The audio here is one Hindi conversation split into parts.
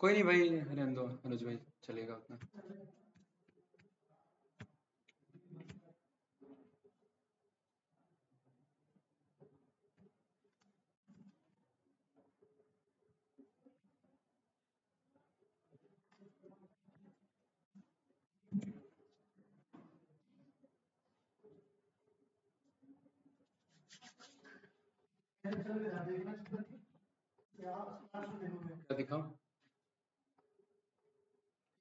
कोई नहीं भाई, रहने दो अनुज भाई, चलेगा उतना। क्या दिखाऊं?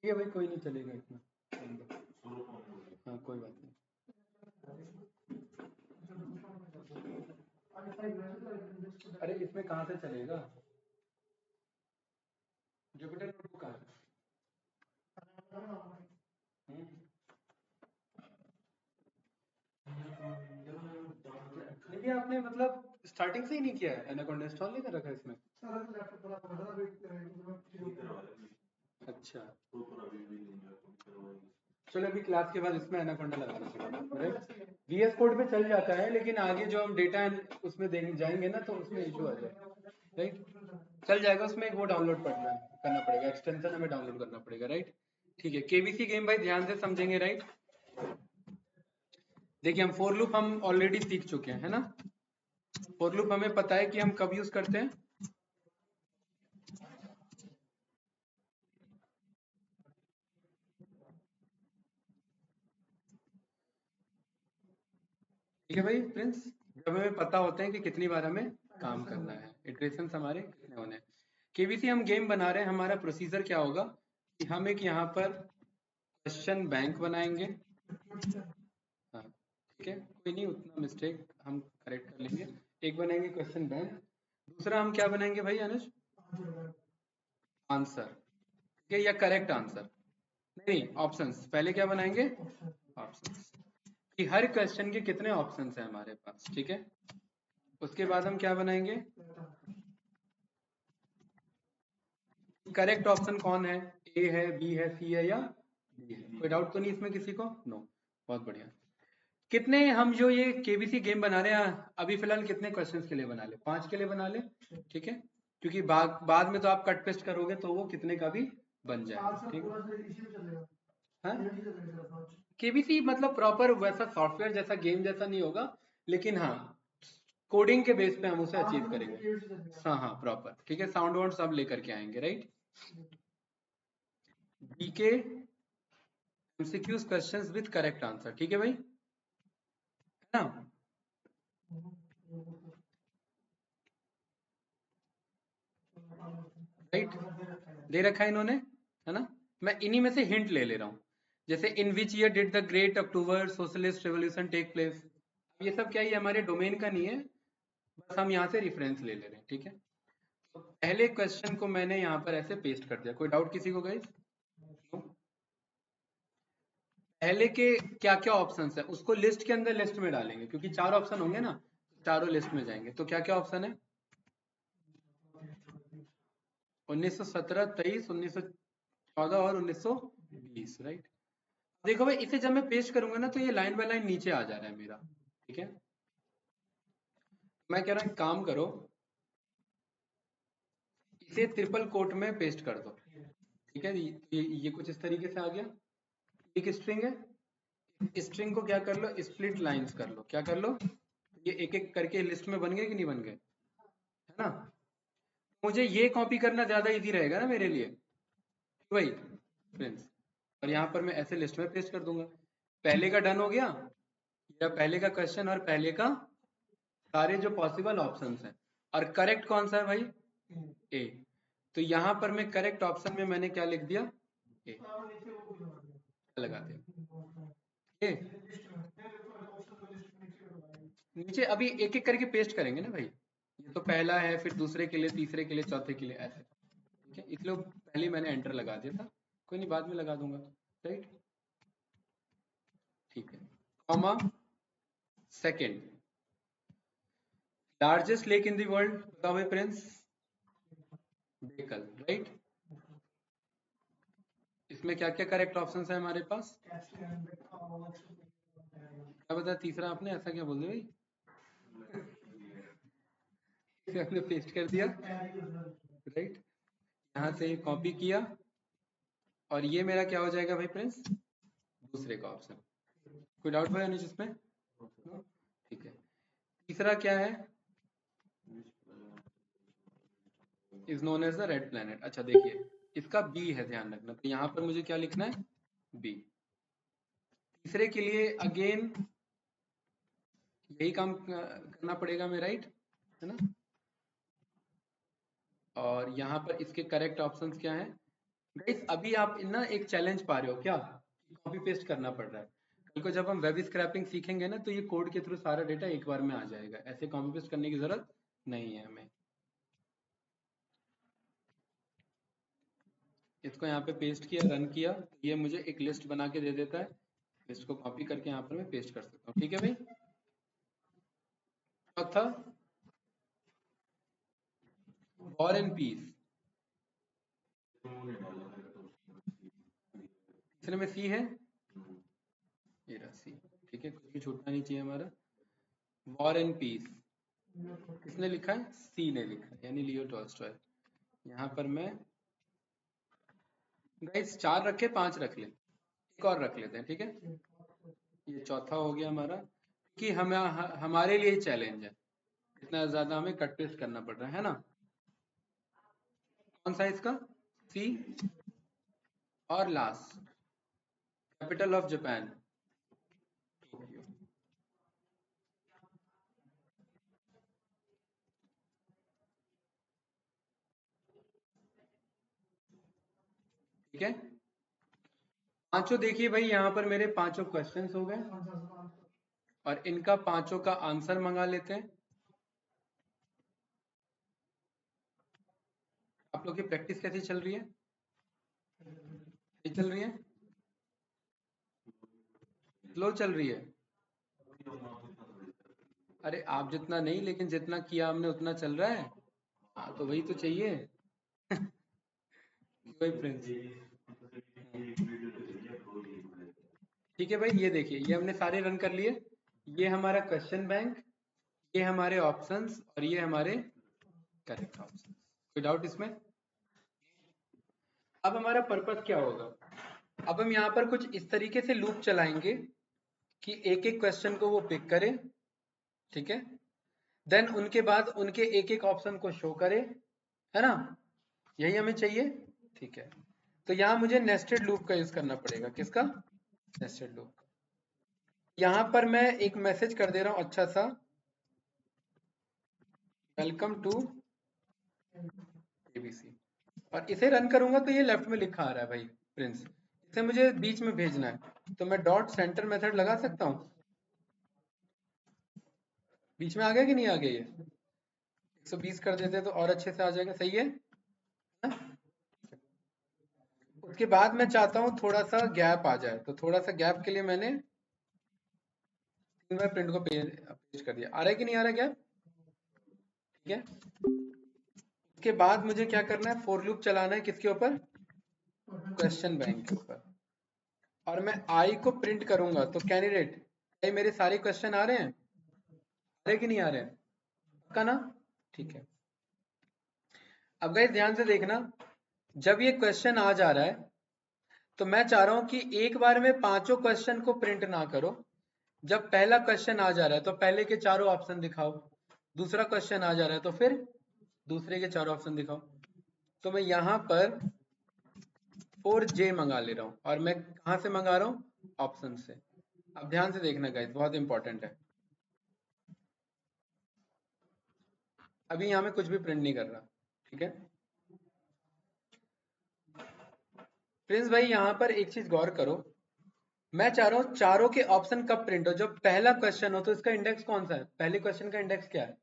ठीक है भाई, कोई नहीं, चलेगा इतना, रहने दो। हाँ कोई बात नहीं। अरे इसमें कहाँ से चलेगा? जुपिटर नोटबुक कहाँ है? नहीं आपने मतलब स्टार्टिंग से ही नहीं किया है? एनाकोंडा इंस्टॉल नहीं कर रखा है इसमें? अच्छा, चलो अभी क्लास के बाद इसमें एनाकोंडा लगा लो, राइट? वीएस कोड पे चल जाता है, लेकिन आगे जो हम डेटा उसमें देंगे जाएंगे ना, तो उसमें इशू आ जाएगा, राइट? चल जाएगा, उसमें एक वो डाउनलोड करना पड़ेगा, एक्सटेंशन हमें डाउनलोड करना पड़ेगा, राइट? ठीक है, केबीसी गेम भाई ध्यान से समझेंगे, राइट? देखिए हम फोर लूप हम ऑलरेडी सीख चुके हैं, है ना? फोर लूप हमें पता है कि हम कब यूज करते हैं। ठीक है भाई प्रिंस, जब हमें पता होता है कि कितनी बार हमें काम करना है, इटरेशन हमारे कितने होने हैं। केबीसी हम गेम बना रहे हैं, हमारा प्रोसीजर क्या होगा कि हम एक यहाँ पर क्वेश्चन बैंक बनाएंगे। हाँ ठीक है, कोई नहीं, उतना मिस्टेक हम करेक्ट कर लेंगे। एक बनाएंगे क्वेश्चन बैंक, दूसरा हम क्या बनाएंगे भाई अनुज? आंसर, ठीक है, या करेक्ट आंसर, नहीं ऑप्शंस। पहले क्या बनाएंगे? ऑप्शंस, कि हर क्वेश्चन के कितने ऑप्शंस हैं हमारे पास, ठीक है? उसके बाद हम क्या बनाएंगे? करेक्ट ऑप्शन कौन है, ए है, बी है, सी है या डी है? कोई डाउट तो नहीं इसमें किसी को? नो, बहुत बढ़िया। कितने हम जो ये केबीसी गेम बना रहे हैं अभी फिलहाल, कितने क्वेश्चंस के लिए बना ले? 5 के लिए बना ले, ठीक है? क्योंकि बाद में तो आप कट पेस्ट करोगे तो वो कितने का भी बन जाएगा, ठीक है? केबीसी मतलब प्रॉपर वैसा सॉफ्टवेयर जैसा गेम जैसा नहीं होगा, लेकिन हाँ कोडिंग के बेस पे हम उसे अचीव करेंगे। हाँ हाँ प्रॉपर, ठीक है, साउंड वाउंड सब लेकर के आएंगे, right? GK MCQs questions with correct answer, ठीक है भाई, है ना? राइट, दे रखा है इन्होंने, है ना? मैं इन्हीं में से हिंट ले ले रहा हूँ, जैसे in which year did the great October socialist revolution take place. ये सब क्या, ये हमारे डोमेन का नहीं है, बस हम यहाँ से रिफरेंस ले ले रहे हैं, ठीक है? तो पहले क्वेश्चन को मैंने यहाँ पर ऐसे पेस्ट कर दिया, कोई डाउट किसी को गाइस? पहले के क्या क्या ऑप्शंस है उसको लिस्ट के अंदर लिस्ट में डालेंगे, क्योंकि 4 ऑप्शन होंगे ना, चारों लिस्ट में जाएंगे। तो क्या क्या ऑप्शन है? 1917, 23, 1914 और 1920, राइट? देखो भाई, इसे जब मैं पेस्ट करूंगा ना, तो ये लाइन बाय लाइन नीचे आ जा रहा है मेरा, ठीक है? मैं कह रहा हूँ काम करो, इसे ट्रिपल कोट में पेस्ट कर दो, ठीक है? ये कुछ इस तरीके से आ गया, एक स्ट्रिंग है, स्ट्रिंग को क्या कर लो, स्प्लिट लाइंस कर लो, क्या कर लो? ये एक एक करके लिस्ट में बन गए कि नहीं बन गए, है ना? मुझे ये कॉपी करना ज्यादा इजी रहेगा ना मेरे लिए, भाई फ्रेंड्स, और यहाँ पर मैं ऐसे लिस्ट में पेस्ट कर दूंगा। पहले का डन हो गया, या पहले का क्वेश्चन और पहले का सारे जो पॉसिबल ऑप्शंस हैं, और करेक्ट कौन सा है भाई? ए। तो यहाँ पर मैं करेक्ट ऑप्शन में मैंने क्या लिख दिया? ए लगा दिया, ए नीचे अभी एक एक करके पेस्ट करेंगे ना भाई, ये तो पहला है, फिर दूसरे के लिए, तीसरे के लिए, चौथे के लिए, ऐसे, ठीक है? इसलिए पहले मैंने एंटर लगा दिया था, कोई नहीं बाद में लगा दूंगा, राइट? ठीक है, comma second, largest lake in the world, बताओ भाई प्रिंस? बेकल, राइट? इसमें क्या क्या करेक्ट ऑप्शंस है हमारे पास? क्या बता तीसरा आपने, ऐसा क्या बोल दिया भाई? इसे हमने पेस्ट कर दिया, राइट? यहाँ से कॉपी किया और ये मेरा क्या हो जाएगा भाई प्रिंस, दूसरे का ऑप्शन। कोई डाउट भाई अनुज इसमें? ठीक है। तीसरा क्या है, is known as the red planet. अच्छा देखिए इसका बी है, ध्यान रखना, तो यहाँ पर मुझे क्या लिखना है, बी। तीसरे के लिए अगेन यही काम करना पड़ेगा हमें, राइट है ना। और यहाँ पर इसके करेक्ट ऑप्शंस क्या हैं गाइस, अभी आप ना एक चैलेंज पा रहे हो क्या, कॉपी पेस्ट करना पड़ रहा है। कल को जब हम वेब स्क्रैपिंग सीखेंगे ना, तो ये कोड के थ्रू सारा डेटा एक बार में आ जाएगा, ऐसे कॉपी पेस्ट करने की जरूरत नहीं है हमें। इसको यहाँ पे पेस्ट किया, रन किया, तो ये मुझे एक लिस्ट बना के दे देता है। लिस्ट को कॉपी करके यहाँ पर मैं पेस्ट कर सकता हूँ, ठीक है भाई। चौथा, वॉर एंड पीस। तीसरे में सी है, ये रहा सी, ठीक है, कुछ भी छूटना नहीं चाहिए हमारा। वॉर एंड पीस किसने लिखा है, सी ने लिखा है, यानी लियो टॉल्स्टॉय। यहाँ पर मैं गाइस 4 रखे, 5 रख ले, एक और रख लेते हैं, ठीक है। ये चौथा हो गया हमारा, कि हमारे लिए चैलेंज है, इतना ज्यादा हमें कट पेस्ट करना पड़ रहा है ना। कौन सा इसका, सी। और last, capital of Japan, Tokyo. ठीक है, पांचों देखिए भाई, यहाँ पर मेरे पांचों क्वेश्चंस हो गए और इनका पांचों का आंसर मंगा लेते हैं। आप लोग की प्रैक्टिस कैसी चल रही है, चल रही है, स्लो चल रही है? अरे आप जितना नहीं, लेकिन जितना किया हमने उतना चल रहा है। हाँ तो वही तो चाहिए। कोई प्रिंस, ठीक है भाई, ये देखिए ये हमने सारे रन कर लिए। ये हमारा क्वेश्चन बैंक, ये हमारे ऑप्शंस और ये हमारे करेक्ट ऑप्शंस। कोई डाउट इसमें? अब हमारा पर्पस क्या होगा, अब हम यहाँ पर कुछ इस तरीके से लूप चलाएंगे कि एक एक क्वेश्चन को वो पिक करे, ठीक है, देन उनके बाद उनके एक एक ऑप्शन को शो करे, है ना, यही हमें चाहिए। ठीक है, तो यहाँ मुझे नेस्टेड लूप का यूज करना पड़ेगा, किसका, नेस्टेड लूप। यहाँ पर मैं एक मैसेज कर दे रहा हूँ अच्छा सा, वेलकम टू एबीसी, और इसे रन करूंगा तो ये लेफ्ट में लिखा आ रहा है भाई प्रिंस, इसे मुझे बीच में भेजना है, तो मैं डॉट सेंटर मेथड लगा सकता हूँ। बीच में आ गया कि नहीं आ गया, ये 120 कर देते तो और अच्छे से आ जाएगा, सही है ना? उसके बाद मैं चाहता हूँ थोड़ा सा गैप आ जाए, तो थोड़ा सा गैप के लिए मैंने 3 बार प्रिंट को पेस्ट कर दिया। आ रहा है कि नहीं आ रहा गैप? ठीक है, उसके बाद मुझे क्या करना है, फॉर लूप चलाना है, किसके ऊपर, क्वेश्चन बैंक के ऊपर, और मैं आई को प्रिंट करूंगा, तो कैंडिडेट ये मेरे सारे क्वेश्चन आ रहे हैं, आ रहे कि नहीं आ रहे हैं, पक्का ना? ठीक है, अब गाइस ध्यान से देखना, जब ये क्वेश्चन आ जा रहा है तो मैं चाह रहा हूं कि एक बार में पांचों क्वेश्चन को प्रिंट ना करो। जब पहला क्वेश्चन आ जा रहा है तो पहले के चारों ऑप्शन दिखाओ, दूसरा क्वेश्चन आ जा रहा है तो फिर दूसरे के चारों ऑप्शन दिखाओ। तो मैं यहाँ पर 4J मंगा ले रहा हूँ, और मैं कहाँ से मंगा रहा हूँ, ऑप्शन से। अब ध्यान से देखना गाइस, बहुत इंपॉर्टेंट है। अभी यहाँ में कुछ भी प्रिंट नहीं कर रहा, ठीक है प्रिंस भाई, यहाँ पर एक चीज गौर करो, मैं चाह रहा हूँ चारों के ऑप्शन कब प्रिंट हो, जब पहला क्वेश्चन हो, तो इसका इंडेक्स कौन सा है, पहले क्वेश्चन का इंडेक्स क्या है,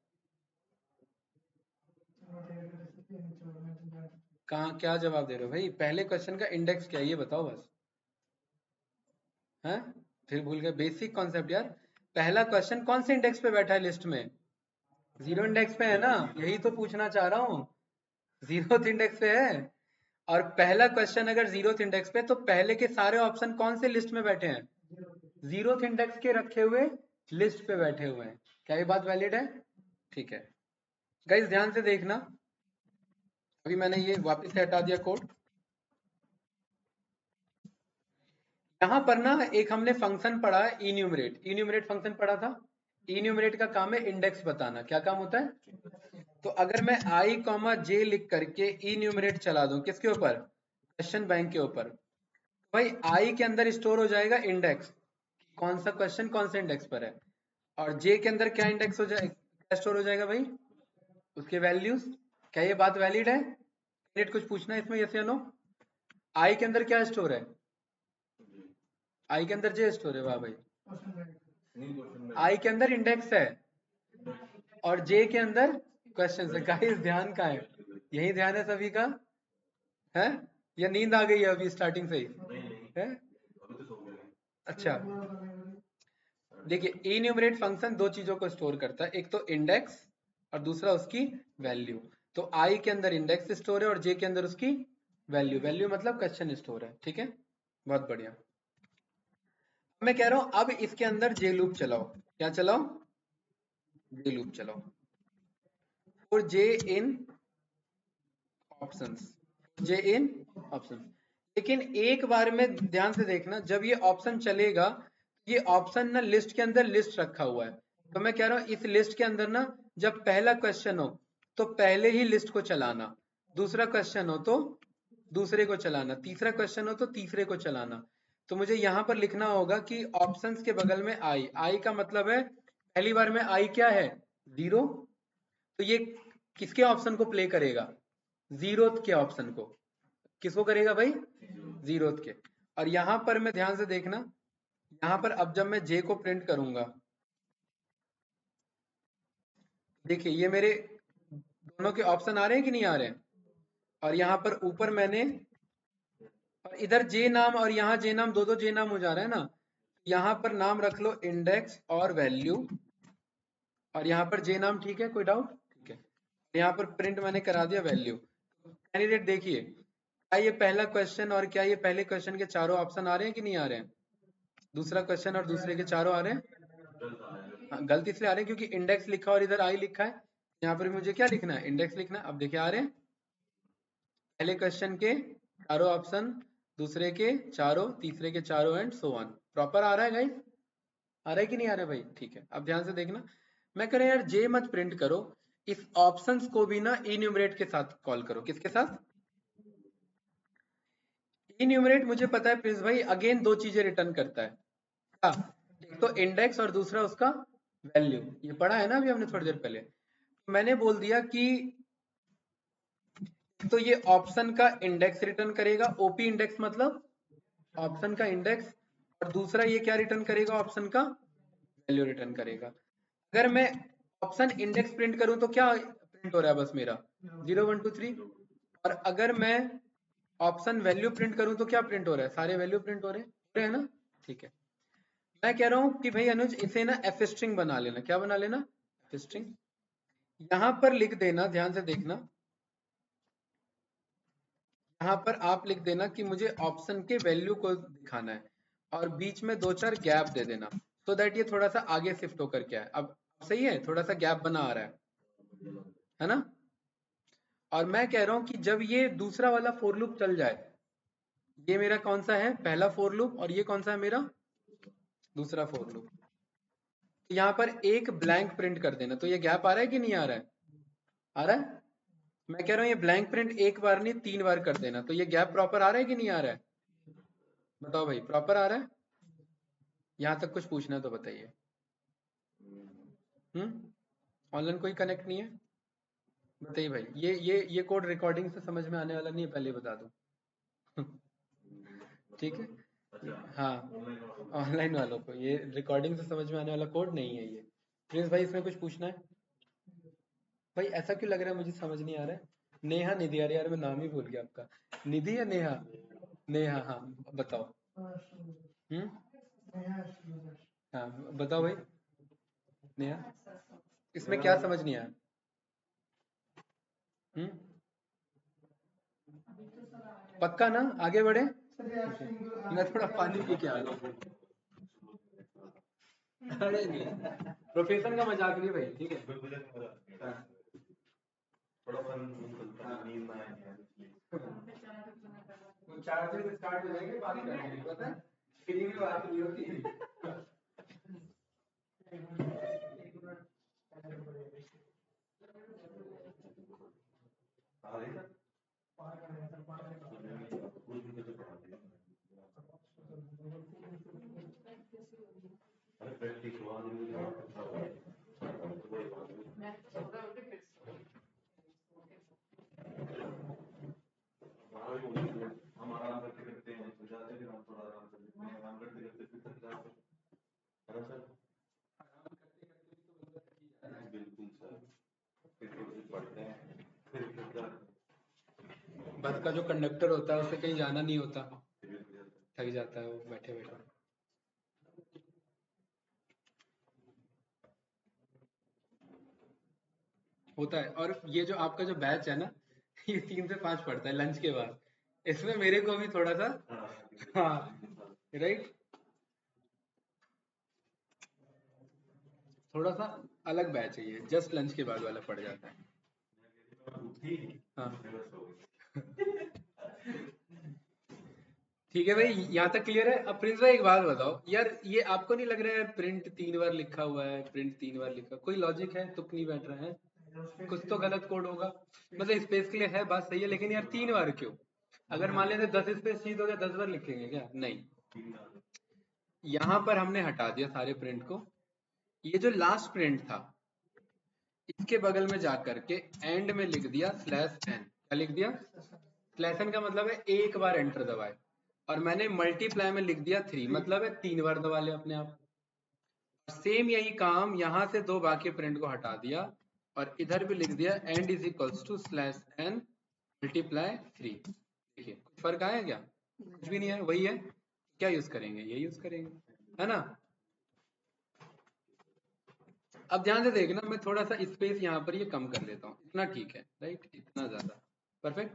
कहाँ, क्या जवाब दे रहे हो भाई, पहले क्वेश्चन का इंडेक्स क्या है ये बताओ बस, हैं? फिर भूल गए बेसिक कॉन्सेप्ट यार। पहला क्वेश्चन कौन से इंडेक्स पे बैठा है लिस्ट में, 0 इंडेक्स पे है ना, यही तो पूछना चाह रहा हूँ, 0th इंडेक्स पे है। और पहला क्वेश्चन अगर 0th इंडेक्स पे, तो पहले के सारे ऑप्शन कौन से लिस्ट में बैठे हैं, 0th इंडेक्स के रखे हुए लिस्ट पे बैठे हुए हैं। क्या ये बात वैलिड है? ठीक है गाइस, ध्यान से देखना, अभी मैंने ये वापस से हटा दिया कोड। यहाँ पर ना एक हमने फंक्शन पढ़ा है इन्यूमरेट, इन्यूमरेट फंक्शन पढ़ा था। इन्यूमरेट का काम है इंडेक्स बताना। क्या काम होता है? तो अगर मैं i कॉमा जे लिख करके इन्यूमरेट चला दूं किसके ऊपर? क्वेश्चन बैंक के ऊपर, भाई i के अंदर स्टोर हो जाएगा इंडेक्स, कौन सा क्वेश्चन कौन से इंडेक्स पर है, और j के अंदर क्या इंडेक्स हो जाएगा, क्या स्टोर हो जाएगा भाई? उसके वैल्यूज। क्या ये बात वैलिड है? कैंडिडेट कुछ पूछना है इसमें, यस या नो? i के अंदर क्या स्टोर है? i के अंदर j स्टोर है, वाह भाई। i के अंदर इंडेक्स है और j के अंदर क्वेश्चन है। गाइस ध्यान का है, यही ध्यान है सभी का है, या नींद आ गई है अभी स्टार्टिंग से ही है? अच्छा, देखिए इन्यूमरेट फंक्शन दो चीजों को स्टोर करता है, एक तो इंडेक्स और दूसरा उसकी वैल्यू। तो i के अंदर इंडेक्स स्टोर है और j के अंदर उसकी वैल्यू, वैल्यू मतलब क्वेश्चन स्टोर है। ठीक है, बहुत बढ़िया। मैं कह रहा हूं अब इसके अंदर j लूप चलाओ। क्या चलाओ? j लूप चलाओ और j इन ऑप्शंस, j इन ऑप्शंस। लेकिन एक बार में ध्यान से देखना, जब ये ऑप्शन चलेगा, ये ऑप्शन ना लिस्ट के अंदर लिस्ट रखा हुआ है। तो मैं कह रहा हूं इस लिस्ट के अंदर ना जब पहला क्वेश्चन हो तो पहले ही लिस्ट को चलाना, दूसरा क्वेश्चन हो तो दूसरे को चलाना, तीसरा क्वेश्चन हो तो तीसरे को चलाना। तो मुझे यहाँ पर लिखना होगा कि ऑप्शंस के बगल में आई का मतलब है पहली बार में आई क्या है? 0। तो ये किसके ऑप्शन को प्ले करेगा? जीरोथ के ऑप्शन को। किसको करेगा भाई? जीरोथ के। और यहां पर मैं ध्यान से देखना, यहां पर अब जब मैं जे को प्रिंट करूंगा, देखिए ये मेरे दोनों के ऑप्शन आ रहे हैं कि नहीं आ रहे हैं? और यहाँ पर ऊपर मैंने, और इधर जे नाम और यहाँ जे नाम, दो जे नाम हो जा रहा है ना। यहाँ पर नाम रख लो इंडेक्स और वैल्यू, और यहाँ पर जे नाम। ठीक है, कोई डाउट? ठीक है, यहाँ पर प्रिंट मैंने करा दिया वैल्यू। कैंडिडेट देखिए, क्या ये पहला क्वेश्चन और क्या ये पहले क्वेश्चन के चारों ऑप्शन आ रहे हैं कि नहीं आ रहे हैं? दूसरा क्वेश्चन और दूसरे के चारों आ रहे हैं? हाँ, गलती इसलिए आ रहे हैं क्योंकि इंडेक्स लिखा और इधर आई लिखा है। यहाँ पर मुझे क्या लिखना है? इंडेक्स लिखना है। अब देखिए आ रहे हैं पहले क्वेश्चन के चारों ऑप्शन, दूसरे के चारों, तीसरे के चारों एंड सो ऑन। प्रॉपर आ रहा है गाइस? आ रहा है कि नहीं आ रहा है भाई? ठीक है, अब ध्यान से देखना। मैं कह रहा यार जे मत प्रिंट करो, इस ऑप्शंस को भी ना इन्यूमरेट के साथ कॉल करो। किसके साथ? इन्यूमरेट मुझे पता है प्रिंस भाई अगेन दो चीजें रिटर्न करता है। हाँ, एक तो इंडेक्स और दूसरा उसका वैल्यू। ये पढ़ा है ना अभी हमने थोड़ी देर पहले। मैंने बोल दिया कि तो ये ऑप्शन का इंडेक्स रिटर्न करेगा, ओपी इंडेक्स मतलब ऑप्शन का इंडेक्स, और दूसरा ये क्या रिटर्न करेगा? ऑप्शन का वैल्यू रिटर्न करेगा। अगर मैं ऑप्शन इंडेक्स प्रिंट करूं तो क्या प्रिंट हो रहा है? बस मेरा 0 1 2 3। और अगर मैं ऑप्शन वैल्यू प्रिंट करूं तो क्या प्रिंट हो रहा है? सारे वैल्यू प्रिंट हो रहे हैं ना? ठीक है, मैं कह रहा हूं कि भाई अनुज इसे ना एफ स्ट्रिंग बना लेना। क्या बना लेना? F string. यहां पर लिख देना, ध्यान से देखना, यहाँ पर आप लिख देना कि मुझे ऑप्शन के वैल्यू को दिखाना है, और बीच में दो चार गैप दे देना, सो दैट ये थोड़ा सा आगे शिफ्ट होकर क्या है। अब सही है, थोड़ा सा गैप बना आ रहा है ना? और मैं कह रहा हूं कि जब ये दूसरा वाला फोर लूप चल जाए, ये मेरा कौन सा है? पहला फोर लूप, और ये कौन सा है? मेरा दूसरा फोर लूप। तो यहाँ पर एक ब्लैंक प्रिंट कर देना। तो ये गैप आ रहा है कि नहीं आ रहा है? आ रहा है। मैं कह रहा हूँ ये ब्लैंक प्रिंट एक बार नहीं 3 बार कर देना। तो ये गैप प्रॉपर आ रहा है कि नहीं आ रहा है? बताओ भाई, प्रॉपर आ रहा है? यहाँ तक कुछ पूछना है तो बताइए। ऑनलाइन कोई कनेक्ट नहीं है? बताइए भाई। ये कोड रिकॉर्डिंग से समझ में आने वाला नहीं है, पहले बता दूं। ठीक है, हाँ, ऑनलाइन वालों को ये रिकॉर्डिंग से समझ में आने वाला कोड नहीं है ये। प्रिंस भाई इसमें कुछ पूछना है? भाई ऐसा क्यों लग रहा है मुझे समझ नहीं आ रहा है? नेहा निधि, अरे यार मैं नाम ही भूल गया आपका। निधि या नेहा? नेहा, हाँ बताओ। हम्म, हाँ बताओ भाई। नेहा, इसमें क्या समझ नहीं आया? हम्म, पक्का ना? आगे बढ़े? मैं थोड़ा पानी पी के आ रहा हूँ। अरे नहीं, प्रोफेशन का मजाक नहीं भाई, ठीक है? हाँ। थोड़ा फन चलता है, नींद ना आए वो चार्जेस स्टार्ट हो जाएंगे, बात करेंगे, पता है फ्री में बात नहीं होती। अरे प्रैक्टिस हुआ हम आराम करते करते हैं सो जाते हैं, हम थोड़ा आराम कर लेते हैं, आराम करते करते फिर थक जाते हैं, है ना सर? बिल्कुल सर, फिर थोड़ी देर पढ़ते हैं, फिर थक जाते हैं। बस का जो कंडक्टर होता है उसे कहीं जाना नहीं होता, फिर थक जाते हैं। थक जाता है वो बैठे बैठे। होता है। और ये जो आपका जो बैच है ना, ये 3 से 5 पड़ता है लंच के बाद, इसमें मेरे को भी थोड़ा सा, हाँ राइट, थोड़ा सा अलग बैच है ये, जस्ट लंच के बाद वाला पड़ जाता है। हाँ ठीक है भाई, यहाँ तक क्लियर है। अब प्रिंस भाई एक बात बताओ यार, ये आपको नहीं लग रहा है प्रिंट 3 बार लिखा हुआ है, प्रिंट 3 बार लिखा, कोई लॉजिक है? तुक नहीं बैठ रहा है, कुछ तो गलत कोड होगा। मतलब स्पेस के लिए है, बात सही है, लेकिन यार 3 बार क्यों? अगर मान लेते 10 स्पेस चाहिए तो क्या 10 बार लिखेंगे क्या? नहीं, यहाँ पर हमने हटा दिया सारे प्रिंट को। ये जो लास्ट प्रिंट था, इसके बगल में जाकर के एंड में लिख दिया /n। क्या लिख दिया? /n का मतलब है एक बार एंटर दबाए, और मैंने मल्टीप्लाई में लिख दिया 3, मतलब है 3 बार दबा लिया अपने आप। सेम यही काम यहाँ से 2 बाकी प्रिंट को हटा दिया और इधर भी लिख दिया and is equals to /n multiply 3। देखिए कुछ फर्क आया क्या? कुछ भी नहीं है, वही है। क्या यूज करेंगे? ये यूज करेंगे, है ना? अब ध्यान से देखना, मैं थोड़ा सा स्पेस यहाँ पर ये कम कर लेता हूँ, इतना ठीक है, राइट, इतना ज्यादा परफेक्ट।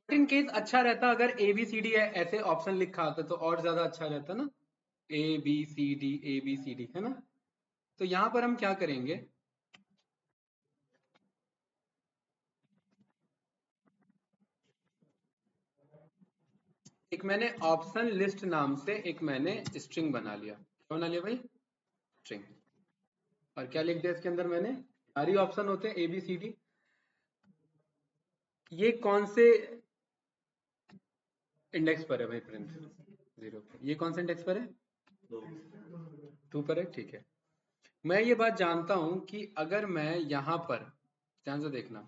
इन केस अच्छा रहता अगर ए बी सी डी ऐसे ऑप्शन लिखा आता तो और ज्यादा अच्छा रहता ना, A B C D, A B C D, है ना? तो यहाँ पर हम क्या करेंगे, एक मैंने ऑप्शन लिस्ट नाम से एक मैंने स्ट्रिंग बना लिया। क्या बना लिया भाई? स्ट्रिंग। और क्या लिख दिया इसके अंदर मैंने? सारी ऑप्शन होते हैं ए बी सी डी। ये कौन से इंडेक्स पर है भाई प्रिंस? 0 पर। ये कौन से इंडेक्स पर है? 2 पर है, ठीक है। मैं ये बात जानता हूं कि अगर मैं यहाँ पर, ध्यान से देखना,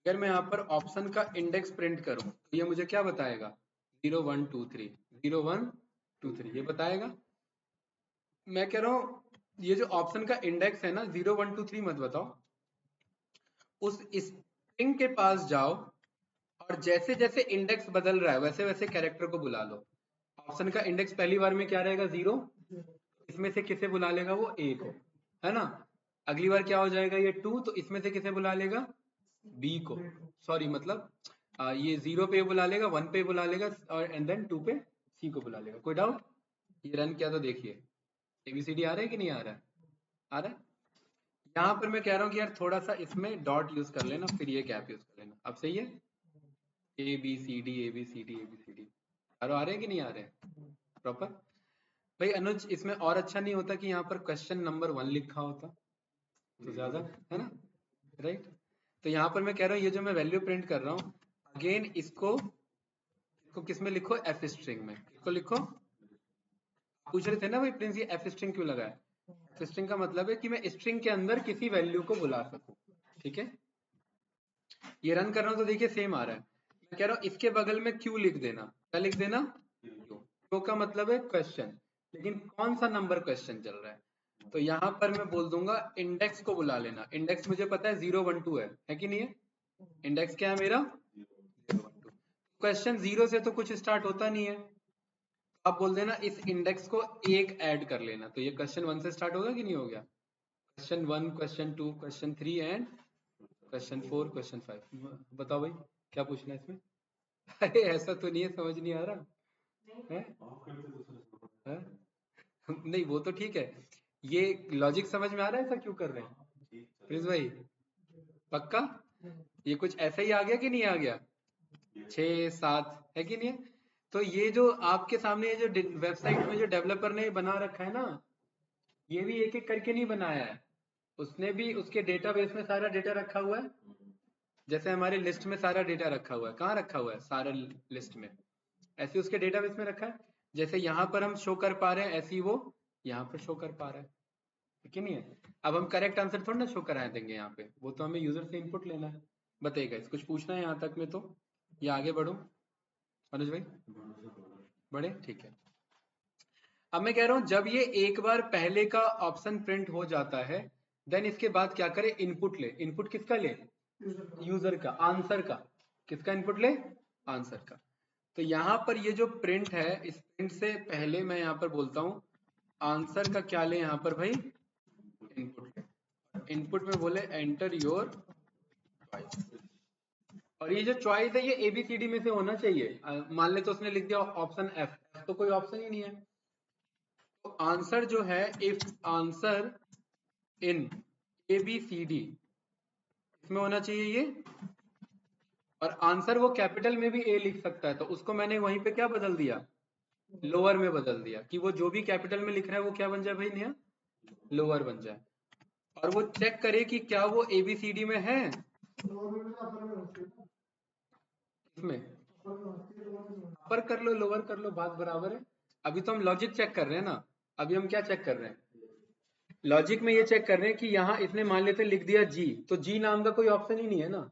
अगर मैं यहाँ पर ऑप्शन का इंडेक्स प्रिंट करूं तो ये मुझे क्या बताएगा? 0 1 2 3, 0 1 2 3 ये बताएगा। मैं कह रहा हूँ ये जो ऑप्शन का इंडेक्स है ना, 0 1 2 3 मत बताओ, उस स्ट्रिंग के पास जाओ और जैसे जैसे इंडेक्स बदल रहा है वैसे वैसे कैरेक्टर को बुला लो। ऑप्शन का इंडेक्स पहली बार में क्या रहेगा? 0, इसमें से किसे बुला लेगा? वो ए को, है ना? अगली बार क्या हो जाएगा? ये 2, तो इसमें से किसे बुला लेगा? बी को। सॉरी, मतलब ये 0 पे बुला लेगा, 1 पे बुला लेगा, और एंड देन 2 पे सी को बुला लेगा। कोई डाउट? ये रन किया तो देखिए एबीसीडी आ रहा है कि नहीं आ रहा है? आ रहा है। यहाँ पर मैं कह रहा हूँ कि यार थोड़ा सा इसमें डॉट यूज कर लेना, फिर ये कैप यूज कर लेना। अब सही है? A B C D, A B C D, A B C D, आ रहे हैं कि नहीं आ रहे हैं प्रॉपर? भाई अनुज, इसमें और अच्छा नहीं होता कि यहाँ पर क्वेश्चन नंबर 1 लिखा होता तो ज्यादा, है ना? राइट। तो यहाँ पर मैं कह रहा हूँ ये जो मैं वैल्यू प्रिंट कर रहा हूँ, अगेन इसको किस में लिखो? एफ स्ट्रिंग में। इसको लिखो, पूछ रहे थे ना भाई प्रिंस ये एफ स्ट्रिंग क्यों लगा है? एफ स्ट्रिंग का मतलब है कि मैं स्ट्रिंग के अंदर किसी वैल्यू को बुला सकूं, ठीक है? ये रन कर रहा हूं तो देखिए सेम आ रहा है। मैं कह रहा हूं इसके बगल में क्यू लिख देना। क्या लिख देना? क्यू। क्यू का मतलब है क्वेश्चन, लेकिन कौन सा नंबर क्वेश्चन चल रहा है? तो यहाँ पर मैं बोल दूंगा इंडेक्स को बुला लेना। इंडेक्स मुझे पता है 0 1 2 है कि नहीं है? इंडेक्स क्या है मेरा? 0 1 2। क्वेश्चन 0 से तो कुछ स्टार्ट होता नहीं है, आप बोल देना इस इंडेक्स को एक ऐड कर लेना, तो ये क्वेश्चन 1 से स्टार्ट होगा कि नहीं हो गया? Question 1, question 2, question 3 and question 4, question 5। बताओ भाई क्या पूछना है इसमें? अरे ऐसा तो नहीं है, समझ नहीं आ रहा है? है? नहीं वो तो ठीक है, ये लॉजिक समझ में आ रहा है ऐसा क्यों कर रहे हैं प्रिंस भाई? पक्का? ये कुछ ऐसा ही आ गया कि नहीं आ गया? 6 7 है कि नहीं है? तो ये जो आपके सामने ये जो वेबसाइट में जो डेवलपर ने बना रखा है ना, ये भी एक एक करके नहीं बनाया है, उसने भी उसके डेटाबेस में सारा डेटा रखा हुआ है। जैसे हमारे लिस्ट में सारा डेटा रखा हुआ है, कहाँ रखा हुआ है? सारा लिस्ट में, ऐसे उसके डेटाबेस में रखा है। जैसे यहाँ पर हम शो कर पा रहे हैं, ऐसे ही वो यहाँ पर शो कर पा रहा है कि नहीं है? अब हम करेक्ट आंसर थोड़ा ना शो करा देंगे यहाँ पे, वो तो हमें यूजर से इनपुट लेना है। बताइएगा, कुछ पूछना है यहाँ तक में तो, या आगे बढ़ो अनुज भाई? बढ़े, ठीक है। अब मैं कह रहा हूं जब ये एक बार पहले का ऑप्शन प्रिंट हो जाता है, देन इसके बाद क्या करे? इनपुट ले। इनपुट किसका ले? यूजर का, आंसर का। किसका इनपुट ले? आंसर का। तो यहाँ पर ये जो प्रिंट है, इस प्रिंट से पहले मैं यहाँ पर बोलता हूँ आंसर का क्या ले यहाँ पर भाई? इनपुट ले। इनपुट में बोले एंटर योर चॉइस, और ये जो चॉइस है ये एबीसीडी में से होना चाहिए। मान ले तो उसने लिख दिया ऑप्शन एफ, तो कोई ऑप्शन ही नहीं है। तो आंसर जो है, इफ आंसर इन एबीसीडी, इसमें होना चाहिए ये। और आंसर वो कैपिटल में भी ए लिख सकता है, तो उसको मैंने वहीं पे क्या बदल दिया? लोअर में बदल दिया, कि वो जो भी कैपिटल में लिख रहा है वो क्या बन जाए भाई नया? लोअर बन जाए। और वो चेक करे कि क्या वो एबीसीडी में है। इसमें अपर कर लो, लोअर कर लो, बात बराबर है। अभी तो हम लॉजिक चेक कर रहे हैं ना। अभी हम क्या चेक कर रहे हैं? लॉजिक में ये चेक कर रहे हैं कि यहाँ इसने मान लेते लिख दिया जी, तो जी नाम का कोई ऑप्शन ही नहीं है ना,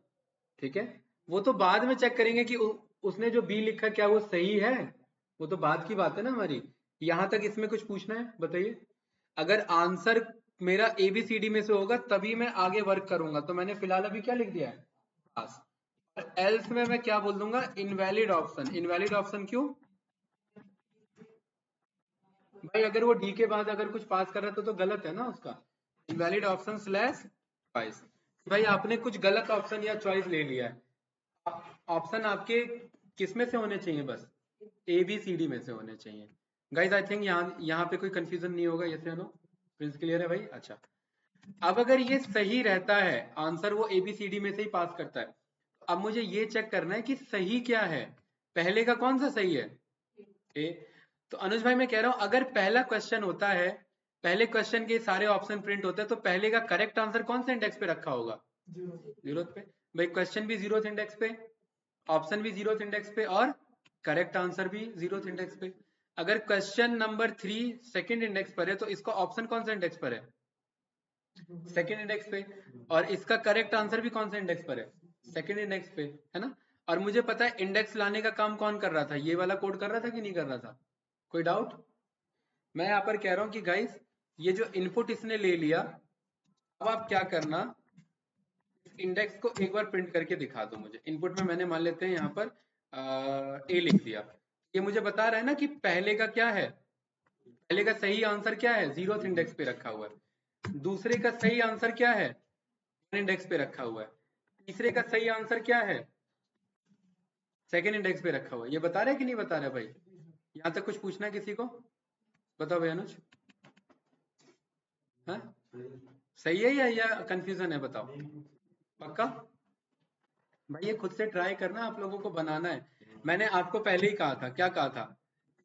ठीक है? वो तो बाद में चेक करेंगे कि उसने जो बी लिखा क्या वो सही है, वो तो बाद की बात है ना हमारी। यहाँ तक इसमें कुछ पूछना है? बताइए। अगर आंसर मेरा एबीसीडी में से होगा तभी मैं आगे वर्क करूंगा, तो मैंने फिलहाल अभी क्या लिख दिया है? पास। और एल्स में मैं क्या बोल दूंगा? Invalid option. इनवैलिड ऑप्शन क्यों भाई? अगर वो डी के बाद अगर कुछ पास कर रहा है तो गलत है ना उसका। Invalid option slash choice. भाई आपने कुछ गलत ऑप्शन या चॉइस ले लिया है। ऑप्शन आपके किस में से होने चाहिए? बस ए बी सी डी में से होने चाहिए। गाइज आई थिंक यहाँ पे कोई कंफ्यूजन नहीं होगा, यस या नो? प्रिंस क्लियर है भाई? अच्छा, अब अगर ये सही रहता है, आंसर वो एबीसीडी में से ही पास करता है, अब मुझे ये चेक करना है कि सही क्या है। पहले का कौन सा सही है? ए। तो अनुज भाई मैं कह रहा हूं अगर पहला क्वेश्चन होता है, पहले क्वेश्चन के सारे ऑप्शन प्रिंट होते हैं, तो पहले का करेक्ट आंसर कौन से इंडेक्स पे रखा होगा? जीरो पे। भाई क्वेश्चन भी जीरो इंडेक्स पे, ऑप्शन भी जीरो इंडेक्स पे, और करेक्ट आंसर भी जीरो इंडेक्स पे। अगर क्वेश्चन नंबर 3 सेकंड इंडेक्स पर है, तो इसका ऑप्शन कौन सा इंडेक्स पर है? सेकंड इंडेक्स पे। और इसका करेक्ट आंसर भी कौन सा इंडेक्स पर है? सेकंड इंडेक्स पे, है ना? और मुझे पता है इंडेक्स लाने का काम कौन कर रहा था? ये वाला कोड कर रहा था कि नहीं कर रहा था? कोई डाउट? मैं यहाँ पर कह रहा हूँ कि गाइस ये जो इनपुट इसने ले लिया, अब आप क्या करना, इंडेक्स को एक बार प्रिंट करके दिखा दो मुझे। इनपुट में मैंने मान लेते हैं यहाँ पर ए लिख दिया। ये मुझे बता रहा है ना कि पहले का क्या है? पहले का सही आंसर क्या है? जीरो इंडेक्स पे रखा हुआ है। दूसरे का सही आंसर क्या है? इंडेक्स पे रखा हुआ है। तीसरे का सही आंसर क्या है? सेकंड इंडेक्स पे रखा हुआ है। ये बता रहा है कि नहीं बता रहा भाई? यहाँ तक कुछ पूछना है किसी को? बताओ भाई अनुज। हाँ, सही है या कंफ्यूजन है? बताओ। पक्का भाई, ये खुद से ट्राई करना, आप लोगों को बनाना है। मैंने आपको पहले ही कहा था, क्या कहा था?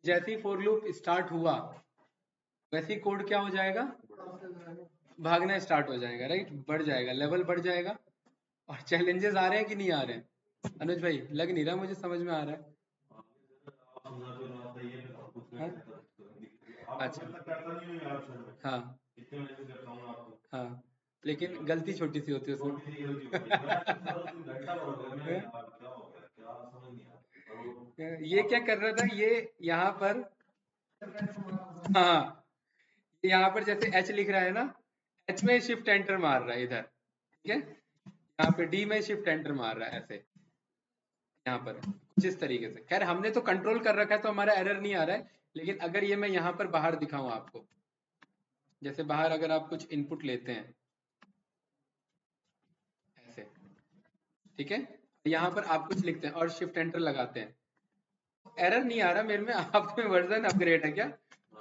जैसे ही फॉर लूप स्टार्ट हुआ वैसे ही कोड क्या हो जाएगा? भागना स्टार्ट हो जाएगा, राइट? बढ़ जाएगा, लेवल बढ़ जाएगा। और चैलेंजेस आ रहे हैं कि नहीं आ रहे हैं? अनुज भाई लग नहीं रहा मुझे समझ में आ रहा है। हाँ? अच्छा, हाँ हाँ, लेकिन गलती छोटी सी होती है उसमें। ये क्या कर रहा था ये यहाँ पर? हाँ, यहाँ पर जैसे एच लिख रहा है ना, एच में शिफ्ट एंटर मार रहा है इधर, ठीक है? यहाँ पे डी में शिफ्ट एंटर मार रहा है ऐसे, यहाँ पर कुछ इस तरीके से। खैर हमने तो कंट्रोल कर रखा है तो हमारा एरर नहीं आ रहा है, लेकिन अगर ये मैं यहाँ पर बाहर दिखाऊं आपको, जैसे बाहर अगर आप कुछ इनपुट लेते हैं ऐसे, ठीक है, यहाँ पर आप कुछ लिखते हैं और शिफ्ट एंटर लगाते हैं, एरर नहीं आ रहा मेरे में। आपके में वर्जन अपग्रेड है क्या?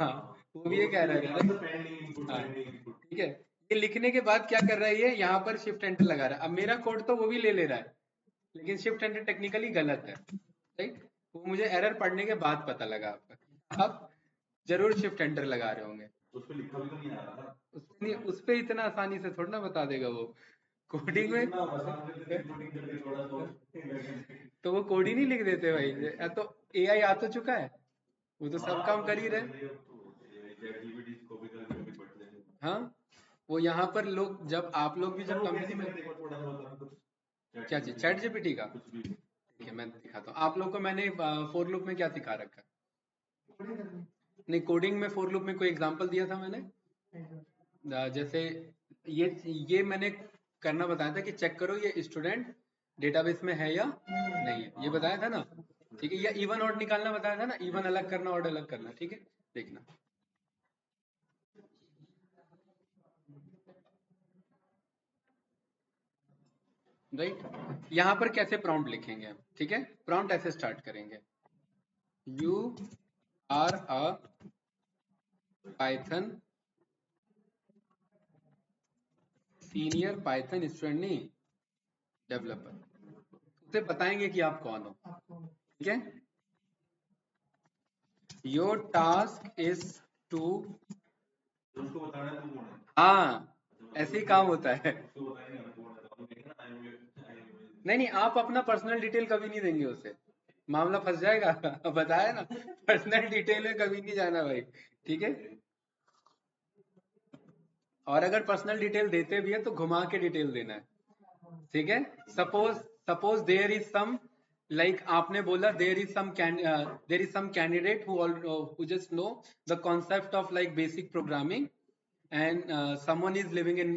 हाँ, वो भी एक एरर है। हाँ, ठीक है, ये लिखने के बाद क्या कर रहा है, ये यहाँ पर शिफ्ट एंटर लगा रहा है। अब मेरा कोड तो वो भी ले रहा है, लेकिन शिफ्ट एंटर टेक्निकली गलत है, राइट। वो मुझे एरर पढ़ने के बाद पता लगा। आपका अब जरूर शिफ्ट एंटर लगा रहे होंगे। उस पे लिखा भी तो नहीं आ रहा। उस पे इतना आसानी से थोड़ा ना बता देगा वो कोडिंग में। तो वो कोड ही नहीं लिख देते भाई, या तो एआई आ तो चुका है, वो तो सब काम कर ही रहे। हाँ, वो यहाँ पर लोग, जब आप लोग भी जब कंपनी में, क्या चीज, चैट जीपीटी का, ठीक है मैं दिखाता हूँ आप लोग को। मैंने फोर लूप में क्या सिखा रखा है? नहीं, कोडिंग में फोर लूप में कोई एग्जांपल दिया था मैंने? जैसे ये मैंने करना बताया था कि चेक करो ये स्टूडेंट डेटाबेस में है या नहीं है, ये बताया था ना, ठीक है। या इवन ऑड निकालना बताया था ना, इवन अलग करना ऑड अलग करना, ठीक है। देखना, राइट। यहाँ पर कैसे प्रॉम्प्ट लिखेंगे हम, ठीक है। प्रॉम्प्ट ऐसे स्टार्ट करेंगे, you are a Python senior Python student, नहीं डेवलपर। उसे बताएंगे कि आप कौन हो, ठीक है। योर टास्क इज टू, उसको बताना है तू कौन है। हाँ ऐसे ही काम होता है। उसको बताएंगे हम कौन है, तो हम देखें ना नहीं नहीं, आप अपना पर्सनल डिटेल कभी नहीं देंगे उसे, मामला फंस जाएगा। बताया ना, पर्सनल डिटेल में कभी नहीं जाना भाई, ठीक है। और अगर पर्सनल डिटेल देते भी है तो घुमा के डिटेल देना है, ठीक है। Suppose suppose there is some, like आपने बोला there is some candidate who just know the concept of like basic programming, and someone is living in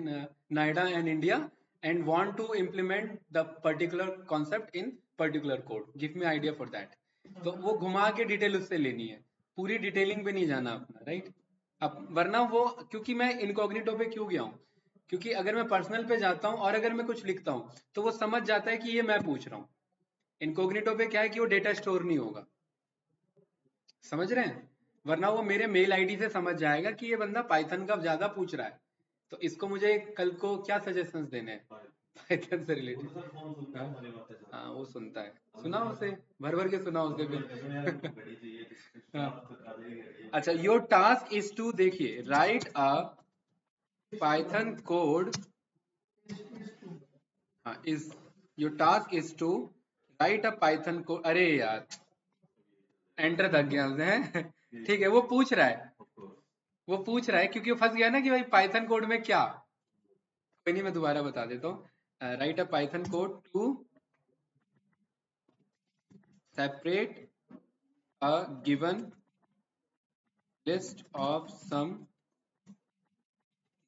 Noida and India and want to implement the particular concept in particular code. Give me idea for that. तो वो घुमा के डिटेल उससे लेनी है, पूरी डिटेलिंग पे नहीं जाना अपना, राइट। अब वरना वो, क्योंकि मैं इनकॉग्निटो पे क्यों गया हूँ, क्योंकि अगर मैं पर्सनल पे जाता हूँ और अगर मैं कुछ लिखता हूँ तो वो समझ जाता है कि ये मैं पूछ रहा हूँ। इनकॉग्निटो पे क्या है कि वो डेटा स्टोर नहीं होगा, समझ रहे हैं। वरना वो मेरे मेल आईडी से समझ जाएगा कि ये बंदा पाइथन का ज्यादा पूछ रहा है, तो इसको मुझे कल को क्या सजेशंस देने हैं पाइथन से रिलेटेड। हाँ हाँ, वो सुनता है, सुना उसे, भर भर के सुना उसे भी। हाँ। अच्छा, योर टास्क इज टू, देखिए, राइट अ पाइथन कोड, हाँ is, your task is to write a Python code. अरे यार, एंटर दब गया उसे, हैं? ठीक है, वो पूछ रहा है, वो पूछ रहा है क्योंकि वो फंस गया ना कि भाई पाइथन कोड में क्या। कोई नहीं, मैं दोबारा बता देता हूँ। Write a Python code to separate a given list of some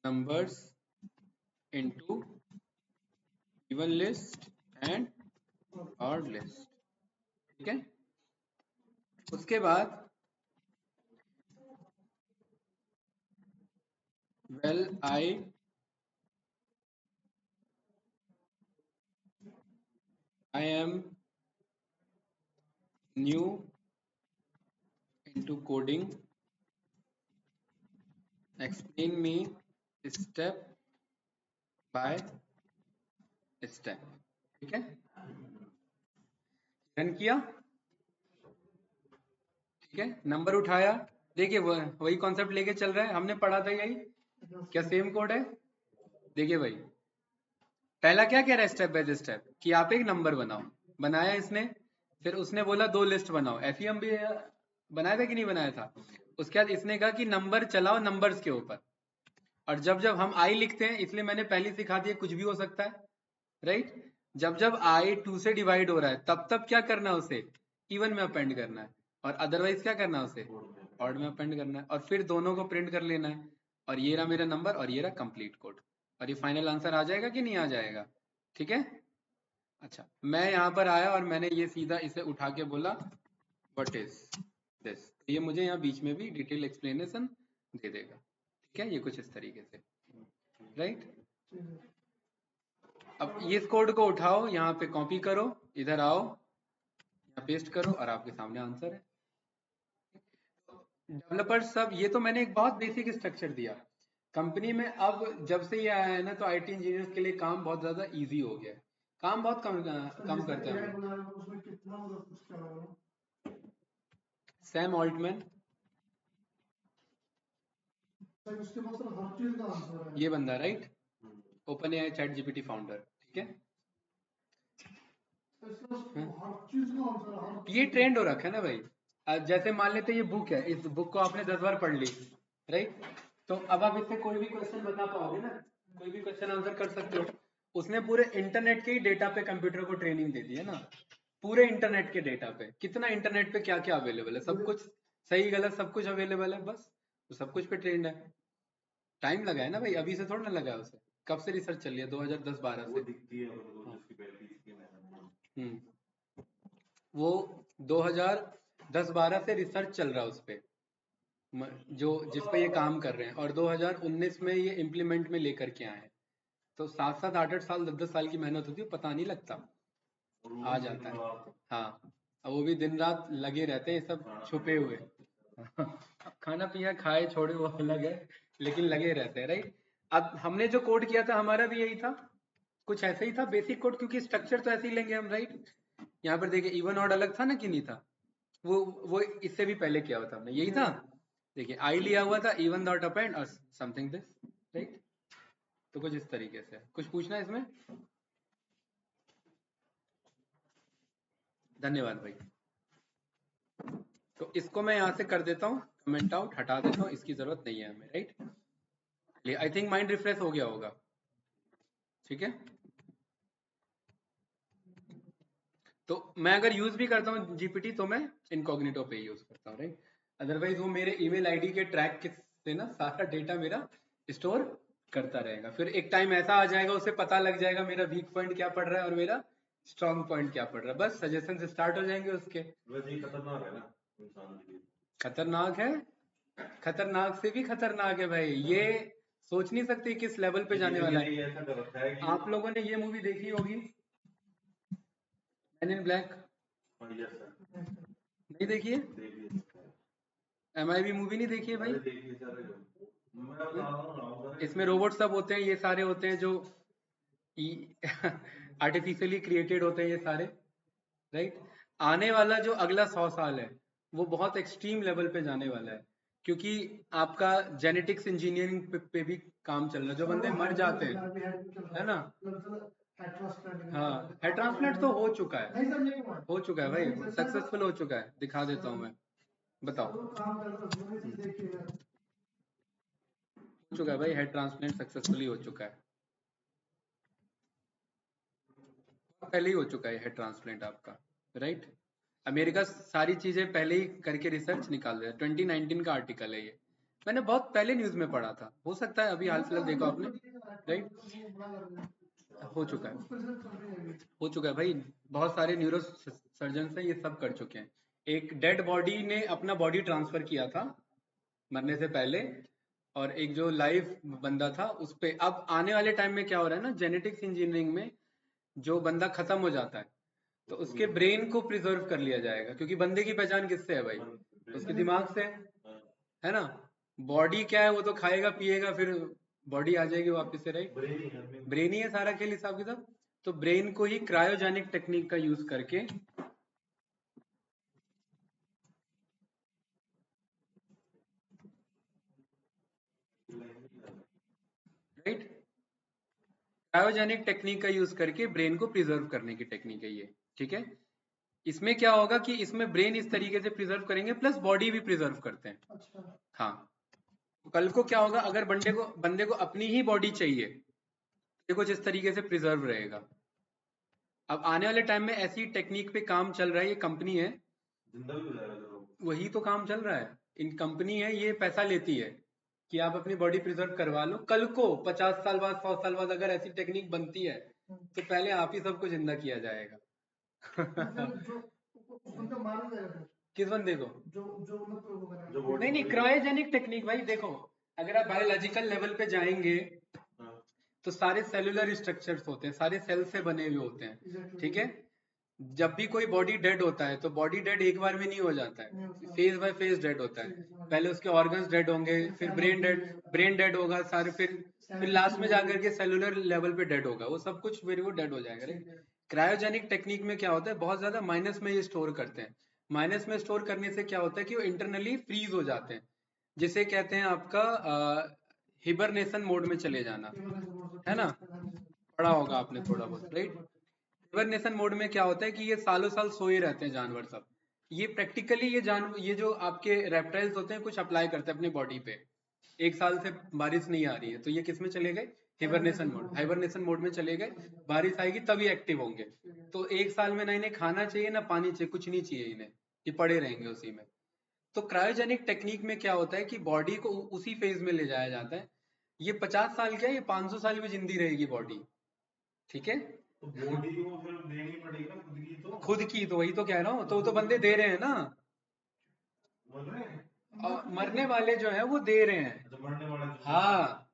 numbers into given list and odd list, ठीक है। उसके बाद well I am new into coding, explain me step by step, ठीक है। रन किया, ठीक है, नंबर उठाया, देखिए वही कॉन्सेप्ट लेके चल रहा है, हमने पढ़ा था यही, क्या सेम कोड है। देखिए भाई, पहला क्या कह रहा है स्टेप बाय स्टेप, कि आप एक नंबर बनाओ, बनाया इसने, फिर उसने बोला दो लिस्ट बनाओ, एफईएम भी बनाया था कि नहीं बनाया था। उसके बाद इसने कहा कि नंबर चलाओ नंबर्स के ऊपर, और जब जब हम आई लिखते हैं, इसलिए मैंने पहले सिखा दिया कुछ भी हो सकता है, राइट। जब जब आई 2 से डिवाइड हो रहा है तब तब क्या करना है उसे, इवन में अपेंड करना है, और अदरवाइज क्या करना है उसे, ऑड में अपेंड करना है, और फिर दोनों को प्रिंट कर लेना है, और ये रहा मेरा नंबर और ये रहा कंप्लीट कोड, और ये फाइनल आंसर आ जाएगा कि नहीं आ जाएगा, ठीक है। अच्छा, मैं यहाँ पर आया और मैंने ये सीधा इसे उठा के बोला व्हाट इज दिस, ये मुझे यहाँ बीच में भी डिटेल एक्सप्लेनेशन दे देगा, ठीक है। ये कुछ इस तरीके से, राइट। अब ये इस कोड को उठाओ, यहाँ पे कॉपी करो, इधर आओ, यहाँ पेस्ट करो, और आपके सामने आंसर है। डेवलपर्स सब, ये तो मैंने एक बहुत बेसिक स्ट्रक्चर दिया, कंपनी में अब जब से ये आया है ना, तो आईटी इंजीनियर्स के लिए काम बहुत ज्यादा इजी हो गया है। काम बहुत कम करते हैं हम लोग। उसमें कितना मतलब कुछ क्या होगा? सैम ऑल्टमैन, सर उसके पास तो हर चीज का आंसर है। ये बंदा right, open AI chat GPT founder, ठीक है। इसमें हर चीज का आंसर है, हर ये चीज। ट्रेंड हो रखा है ना भाई। जैसे मान लेते ये बुक है, इस बुक को आपने 10 बार पढ़ ली, राइट, तो अब आप इससे कोई भी क्वेश्चन बता पाओगे ना, कोई भी क्वेश्चन आंसर कर सकते हो। उसने पूरे इंटरनेट के ही डेटा पे कंप्यूटर को ट्रेनिंग दे दी है ना, पूरे इंटरनेट के डेटा पे। कितना इंटरनेट पे क्या क्या अवेलेबल है, सब कुछ सही गलत सब कुछ अवेलेबल है, बस तो सब कुछ पे ट्रेंड है। टाइम लगा है ना भाई, अभी से थोड़ा ना लगा है उसे। कब से रिसर्च चल रही है? 2010-12 वो से। दिखती है मतलब जिसकी पहली स्कीम है। वो 2010-12 से रिसर्च चल रहा है उस पे, जो जिस पे ये काम कर रहे हैं, और 2019 में ये इम्प्लीमेंट में लेकर के आए हैं। तो 7-7 8-8 साल 10-10 साल की मेहनत होती है, पता नहीं लगता, और वो आ भी जाता है। दिन रात। हाँ, और वो भी दिन रात लगे रहते हैं सब छुपे हुए। खाना पीना खाए छोड़े वो अलग है, लेकिन लगे रहते हैं, राइट। अब हमने जो कोड किया था हमारा भी यही था, कुछ ऐसे ही था बेसिक कोड, क्योंकि स्ट्रक्चर तो ऐसे ही लेंगे हम, राइट। यहाँ पर देखिए इवन ऑड अलग था ना कि नहीं था, वो इससे भी पहले किया हुआ था हमने, यही था। देखिए आई लिया हुआ था, इवन डॉट अपेंड और समथिंग दिस, राइट। तो कुछ इस तरीके से। कुछ पूछना है इसमें? धन्यवाद भाई। तो इसको मैं यहाँ से कर देता हूँ, कमेंट आउट हटा देता हूँ, इसकी जरूरत नहीं है हमें, right. I think mind refresh हो गया होगा, ठीक है। तो मैं अगर यूज भी करता हूँ जीपीटी तो मैं इनकॉग्निटो पे यूज करता हूँ, राइट। अदरवाइज वो मेरे ईमेल आईडी के ट्रैक के से ना सारा डेटा मेरा स्टोर करता रहेगा। फिर एक टाइम ऐसा आ जाएगा, उसे पता लग जाएगा मेरा वीक पॉइंट क्या पड़ रहा है और मेरा स्ट्रॉन्ग पॉइंट क्या पड़ रहा है, बस सजेशन स्टार्ट हो जाएंगे उसके। वैसे ही खतरनाक है ना इंसान के लिए। खतरनाक है, खतरनाक से भी खतरनाक है भाई। ये सोच नहीं सकते किस लेवल पे जाने वाला है। ऐसा कर रखा है कि आप लोगों ने ये मूवी देखी होगी, man in black? Yes sir, नहीं देखी है? देखिए एमआईबी मूवी नहीं देखी है भाई? देखिए सर, मैं बता रहा हूँ इसमें रोबोट सब होते हैं, ये सारे होते हैं जो आर्टिफिशियली क्रिएटेड होते हैं ये सारे, राइट। आने वाला जो अगला 100 साल है वो बहुत एक्सट्रीम लेवल पे जाने वाला है, क्योंकि आपका जेनेटिक्स इंजीनियरिंग पे भी काम चल रहा है। जो बंदे मर जाते हैं, है ना, हाँ, हेड ट्रांसप्लांट तो हो चुका है, हो चुका है भाई, सक्सेसफुल हो चुका है। दिखा देता हूँ मैं, बताओ। हो चुका है भाई, हेड ट्रांसप्लांट सक्सेसफुली हो चुका है, पहले ही हो चुका है हेड ट्रांसप्लांट आपका, राइट। अमेरिका सारी चीजें पहले ही करके रिसर्च निकाल दिया। 2019 का आर्टिकल है ये, मैंने बहुत पहले न्यूज में पढ़ा था, हो सकता है अभी हाल फिलहाल देखो आपने, राइट। हो चुका है, हो चुका है भाई। बहुत सारे न्यूरो सर्जन हैं, ये सब कर चुके हैं। एक डेड बॉडी ने अपना बॉडी ट्रांसफर किया था मरने से पहले, और एक जो लाइव बंदा था उस पे। अब आने वाले टाइम में क्या हो रहा है ना, जेनेटिक्स इंजीनियरिंग में जो बंदा खत्म हो जाता है तो उसके ब्रेन को प्रिजर्व कर लिया जाएगा, क्योंकि बंदे की पहचान किससे है भाई? उसके दिमाग से, है ना। बॉडी क्या है, वो तो खाएगा पिएगा फिर बॉडी आ जाएगी वापस से, राइट। ब्रेन ही है सारा खेल, हिसाब किताब। तो ब्रेन को ही क्रायोजेनिक टेक्निक का यूज करके, राइट, क्रायोजेनिक टेक्निक का यूज करके ब्रेन को प्रिजर्व करने की टेक्निक है ये, ठीक है। इसमें क्या होगा कि इसमें ब्रेन इस तरीके से प्रिजर्व करेंगे, प्लस बॉडी भी प्रिजर्व करते हैं। अच्छा। हाँ, कल को क्या होगा, अगर बंदे को अपनी ही बॉडी चाहिए तो कुछ इस तरीके से प्रिजर्व रहेगा। अब आने वाले टाइम में ऐसी टेक्निक पे काम चल रहा है, ये कंपनी है, जिंदा भी हो जाएगा जरूर। वही तो काम चल रहा है। इन कंपनी है, ये पैसा लेती है कि आप अपनी बॉडी प्रिजर्व करवा लो। कल को 50 साल बाद 100 साल बाद अगर ऐसी टेक्निक बनती है तो पहले आप ही सबको जिंदा किया जाएगा। किस बंदे को? नहीं नहीं, क्रायोजेनिक टेक्निक भाई। देखो, अगर आप बायोलॉजिकल लेवल पे जाएंगे तो सारे सेलुलर स्ट्रक्चर्स होते हैं, सारे सेल से बने हुए होते हैं, ठीक है। जब भी कोई बॉडी डेड होता है तो बॉडी डेड एक बार में नहीं हो जाता नहीं है, होता। फेज बाय फेज डेड होता है। पहले उसके ऑर्गन्स डेड होंगे, फिर ब्रेन डेड होगा सारे, फिर लास्ट में जाकर के सेलुलर लेवल पे डेड होगा, वो सब कुछ फिर वो डेड हो जाएगा, राइट। क्रायोजेनिक टेक्निक में क्या होता है, बहुत ज्यादा माइनस में ये स्टोर करते हैं। माइनस में स्टोर करने से क्या होता है कि वो इंटरनली फ्रीज हो जाते हैं, जिसे कहते हैं आपका हिबरनेशन मोड में चले जाना, है ना। पढ़ा होगा आपने थोड़ा बहुत, राइट। हिबरनेशन मोड में क्या होता है कि ये सालों साल सोए रहते हैं जानवर सब। ये प्रैक्टिकली ये जो आपके रेप्टाइल्स होते हैं कुछ अप्लाई करते हैं अपने बॉडी पे। एक साल से बारिश नहीं आ रही है तो ये किस में चले गए, हाइबरनेशन मोड में चले गए। बारिश आएगी तभी एक्टिव होंगे। तो एक साल में ना इन्हें खाना चाहिए ना पानी चाहिए, कुछ नहीं चाहिए इन्हें, ये पड़े रहेंगे उसी में। तो क्रायोजेनिक टेक्निक में क्या होता है कि बॉडी को उसी फेज में ले जाया जाता है। ये 50 साल क्या, ये 500 साल भी जिंदी रहेगी बॉडी, ठीक है। तो बॉडी को फिर देनी पड़ेगी ना खुद की, खुद की, तो वही तो कह रहा हूँ, तो वो तो बंदे दे रहे हैं ना। मर रहे हैं। मरने वाले जो है वो दे रहे हैं। जो मरने वाले जो हाँ,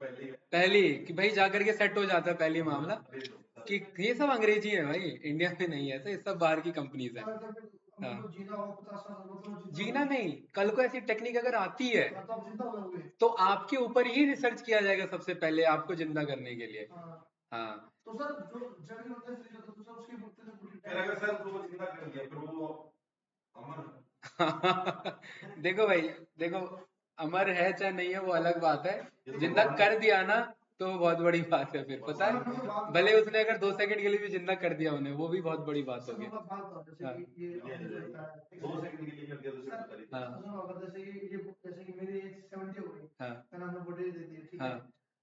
पहले पहली कि भाई जाकर के सेट हो जाता है पहली मामला। अरे तो बता कि ये सब अंग्रेजी है भाई, इंडिया में नहीं है ऐसा, ये सब बाहर की कंपनीज है। हाँ, जीना हो 50 साल मतलब जीना नहीं, कल को ऐसी टेक्निक अगर आती है तो आप जिंदा हो जाओगे। तो आपके ऊपर ही रिसर्च किया जाएगा सबसे पहले आपको जिंदा करने के लिए। हाँ। हाँ। तो सर जो जड़ी होते हैं फ्रीज होते हैं उसके फिर अगर सर उसको जिंदा कर दिया फिर वो अमर देखो भाई, देखो, अमर है चाहे नहीं है वो अलग बात है, ये तो जिंदा भगवान कर दिया ना तो वो बहुत बड़ी बात है फिर, पता है। भगवान भले उसने अगर 2 सेकंड के लिए भी जिंदा कर दिया उन्हें, वो भी बहुत बड़ी बात सर होगी। मतलब बात होता है हाँ, जैसे कि ये दुनिया अपने जो जल होता जाएगी है 2 सेकंड के लिए कर दिया तो सर सब करी हाँ, सुनो अगर जैसे कि ये जैसे कि मेरी एज 70 हो गई, हाँ, मैंने अपने बॉडी दे दी ठीक है, हाँ,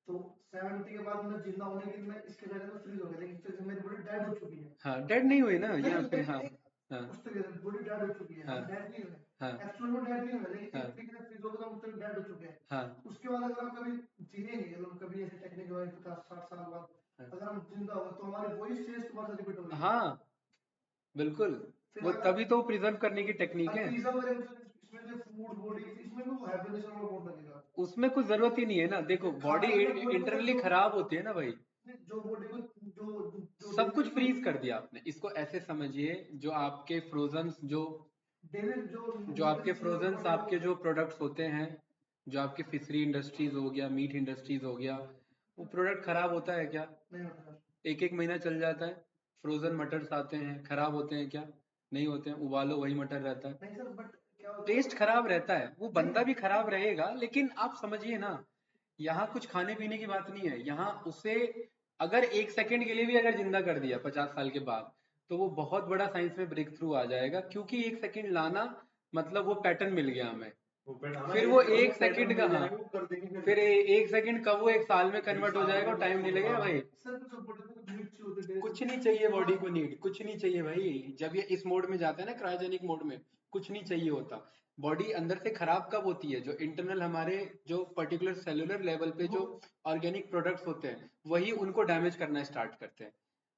तो 70 के बाद मैं जिंदा होने के लिए मैं इसके जगह में फ्रीज हो गया, लेकिन फिर मेरी बॉडी डेड हो चुकी है। हाँ, डेड नहीं हुई ना नहीं यहाँ पे। नहीं हाँ, नहीं, हाँ, उस तरीके से बॉडी डेड हो चुकी है, हाँ, हम डेड नहीं हुए, हाँ, एक्चुअल में डेड नहीं हुए, लेकिन हाँ, एक तरीके से फ्रीज हो गए तो हम तो डेड हो चुके हैं। हाँ, उसके बाद अगर हम कभी जिएंगे, मतलब कभी ऐसे टेक्निक हुआ 50-60 साल बाद हाँ, अगर हम जिंदा हो तो हमारी वही स्टेज दोबारा से रिपीट होगी। हाँ, बिल्कुल। फिर वो अगर तभी तो प्रिजर्व करने की टेक्निक और है। पिज्जा वगैरह इसमें जो फूड बॉडी इसमें भी वो हाइब्रिडेशन वाला मोड लगेगा। उसमें कुछ जरूरत ही नहीं है ना, देखो बॉडी खाना पीना बॉडी मतलब इंटरनली जो खराब होती है ना भाई। जो बॉडी को जो जो सब कुछ डेली फ्रीज कर दिया आपने, इसको ऐसे समझिए, जो आपके फ्रोजन डेली जो जो आपके न्यूट्रिएंट्स फ्रोजन बॉडी को आपके जो प्रोडक्ट्स होते हैं, जो आपके फिशरी इंडस्ट्रीज हो गया, मीट इंडस्ट्रीज हो गया, वो प्रोडक्ट खराब होता है क्या? नहीं होता। एक एक महीना चल जाता है। फ्रोजन मटर्स आते हैं, खराब होते हैं क्या? नहीं होते हैं, उबालो वही मटर रहता है। नहीं सर बट क्या होता है टेस्ट खराब रहता है, वो बंदा भी खराब रहेगा, लेकिन आप समझिए ना, यहाँ कुछ खाने पीने की बात नहीं है, यहाँ उसे अगर 1 सेकंड के लिए भी अगर जिंदा कर दिया 50 साल के बाद, तो वो बहुत बड़ा साइंस में ब्रेक थ्रू आ जाएगा, क्योंकि 1 सेकंड लाना मतलब वो पैटर्न मिल गया हमें। वो पैटर्न फिर वो एक 1 सेकंड का, हाँ, वो कर देंगे फिर 1 सेकंड कब वो 1 साल में कन्वर्ट हो साल जाएगा, में टाइम नहीं लगेगा भाई। सर कुछ बॉडी को कुछ नीड चाहिए होती है कुछ नहीं चाहिए बॉडी को, नीड कुछ नहीं चाहिए भाई। जब ये इस मोड में जाता है ना, क्रायोजेनिक मोड में, कुछ नहीं चाहिए होता। बॉडी अंदर से खराब कब होती है? जो इंटरनल हमारे जो पर्टिकुलर सेलुलर लेवल पे जो ऑर्गेनिक प्रोडक्ट्स होते हैं, वही उनको डैमेज करना स्टार्ट करते हैं।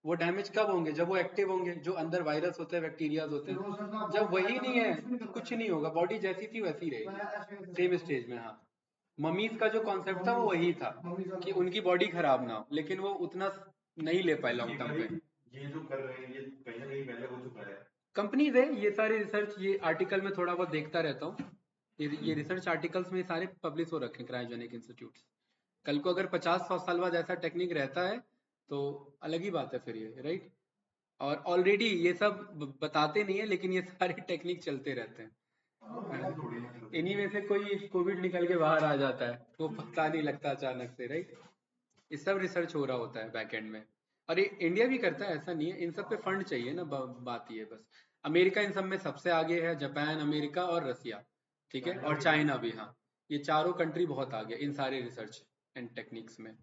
वो डैमेज कब होंगे? जब वो एक्टिव होंगे, जो अंदर वायरस होते हैं, बैक्टीरियाज होते फिर वो हैं। सर ना जब बहुत वही नहीं है कुछ नहीं तो कर कुछ पाएगा। नहीं होगा, बॉडी जैसी थी वैसी मैं रहेगी, ऐसे सेम स्टेज में। हाँ, ममीज का जो कॉन्सेप्ट था वो वही था मम्मी कि वाला उनकी बॉडी खराब ना हो, लेकिन वो उतना नहीं ले पाए लॉन्ग टर्म पे। ये जो कर रहे हैं ये कहीं ना कहीं पहले हो चुका है। कंपनीज है ये सारे, रिसर्च ये आर्टिकल में थोड़ा बहुत देखता रहता हूँ। ये रिसर्च आर्टिकल्स में सारे पब्लिश हो रखे हैं क्रायोजेनिक इंस्टीट्यूट। कल को अगर 50-100 साल बाद ऐसा टेक्निक रहता है तो अलग ही बात है फिर ये, राइट। और ऑलरेडी ये सब बताते नहीं है, लेकिन ये सारे टेक्निक चलते रहते हैं। ऐसे थोड़ी ना करते इन्हीं में से कोई कोविड निकल के बाहर आ जाता है, वो पता नहीं लगता अचानक से, राइट। ये सब रिसर्च हो रहा होता है बैक एंड में। और ये इंडिया भी करता है, ऐसा नहीं है, इन सब पे फंड चाहिए ना, बात ये है बस। अमेरिका इन सब में सबसे आगे है, जापान, अमेरिका और रसिया, ठीक है, और चाइना भी। हाँ, ये चारों कंट्री बहुत आगे इन सारे रिसर्च एंड टेक्निक्स में।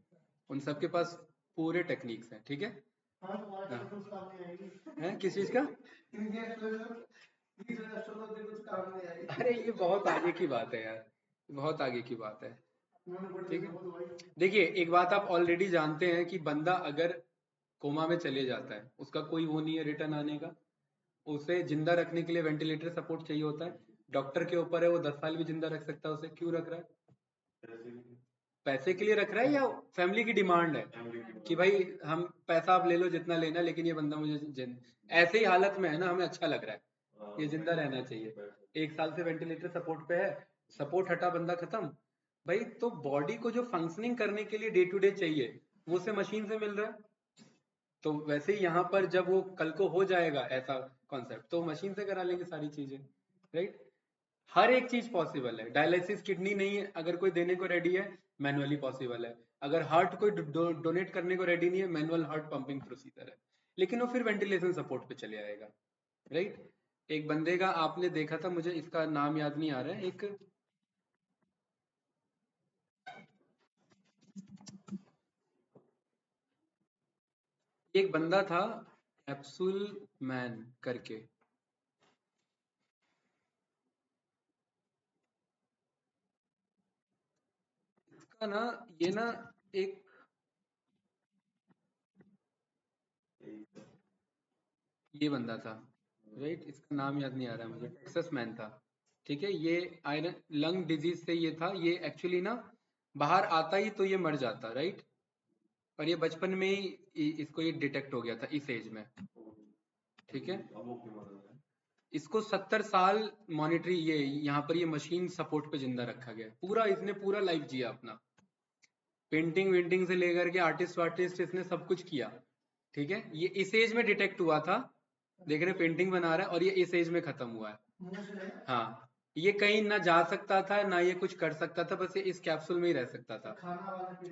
उन सब के पास पूरे टेक्निक्स हैं, ठीक है। हाँ तुम्हारे हाँ, कुछ काम नहीं आएगी। हैं किस चीज का? इनके ये जो एस्ट्रोलॉजी कुछ काम नहीं आएगी। अरे ये बहुत आगे की बात है यार, बहुत आगे की बात है, उन्होंने बड़ी ठीक है। बहुत दवाई देखिए, एक बात आप ऑलरेडी जानते हैं कि बंदा अगर कोमा में चले जाता है, उसका कोई वो नहीं है रिटर्न आने का। उसे जिंदा रखने के लिए वेंटिलेटर सपोर्ट चाहिए होता है। डॉक्टर के ऊपर है, वो 10 साल भी जिंदा रख सकता है उसे, क्यों रख रहा है? ऐसे भी पैसे के लिए रख रहा है या फैमिली की डिमांड है कि भाई हम पैसा आप ले लो जितना लेना, लेकिन ये बंदा मुझे ऐसे ही हालत में है ना, हमें अच्छा लग रहा है, ये जिंदा रहना चाहिए, 1 साल से वेंटिलेटर सपोर्ट पे है, सपोर्ट हटा बंदा खत्म। भाई तो बॉडी को जो फंक्शनिंग करने के लिए डे टू डे चाहिए वो उसे मशीन से मिल रहा है। तो वैसे ही यहाँ पर जब वो कल को हो जाएगा ऐसा कॉन्सेप्ट तो मशीन से करा लेंगे सारी चीजें, राइट। हर एक चीज पॉसिबल है। डायलिसिस किडनी नहीं है अगर कोई देने को रेडी है, मैनुअली पॉसिबल है। अगर हार्ट कोई डोनेट करने को रेडी नहीं है, मैनुअल हार्ट पंपिंग प्रोसीजर है, लेकिन वो फिर वेंटिलेशन सपोर्ट पे चले आएगा, राइट। एक बंदे का आपने देखा था, मुझे इसका नाम याद नहीं आ रहा है, एक बंदा था कैप्सूल मैन करके, इसका ना, ये ना एक, ये बंदा था, राइट, इसका नाम याद नहीं आ रहा है मुझे, टेक्सास मैन था, ठीक है। ये आयरन लंग डिजीज से ये था, ये एक्चुअली ना बाहर आता ही तो ये मर जाता, राइट। और ये बचपन में ही इसको ये डिटेक्ट हो गया था इस एज में, ठीक है। इसको 70 साल मॉनिटरी ये यहाँ पर ये मशीन सपोर्ट पे जिंदा रखा गया, पूरा इसने पूरा लाइफ जिया अपना, पेंटिंग वेंटिंग से लेकर के आर्टिस्ट वार्टिस्ट इसने सब कुछ किया, ठीक है। ये इस एज में डिटेक्ट हुआ था, देख रहे पेंटिंग बना रहा है, और ये इस एज में खत्म हुआ है। हाँ, ये कहीं ना जा सकता था ना ये कुछ कर सकता था, बस ये इस कैप्सूल में ही रह सकता था,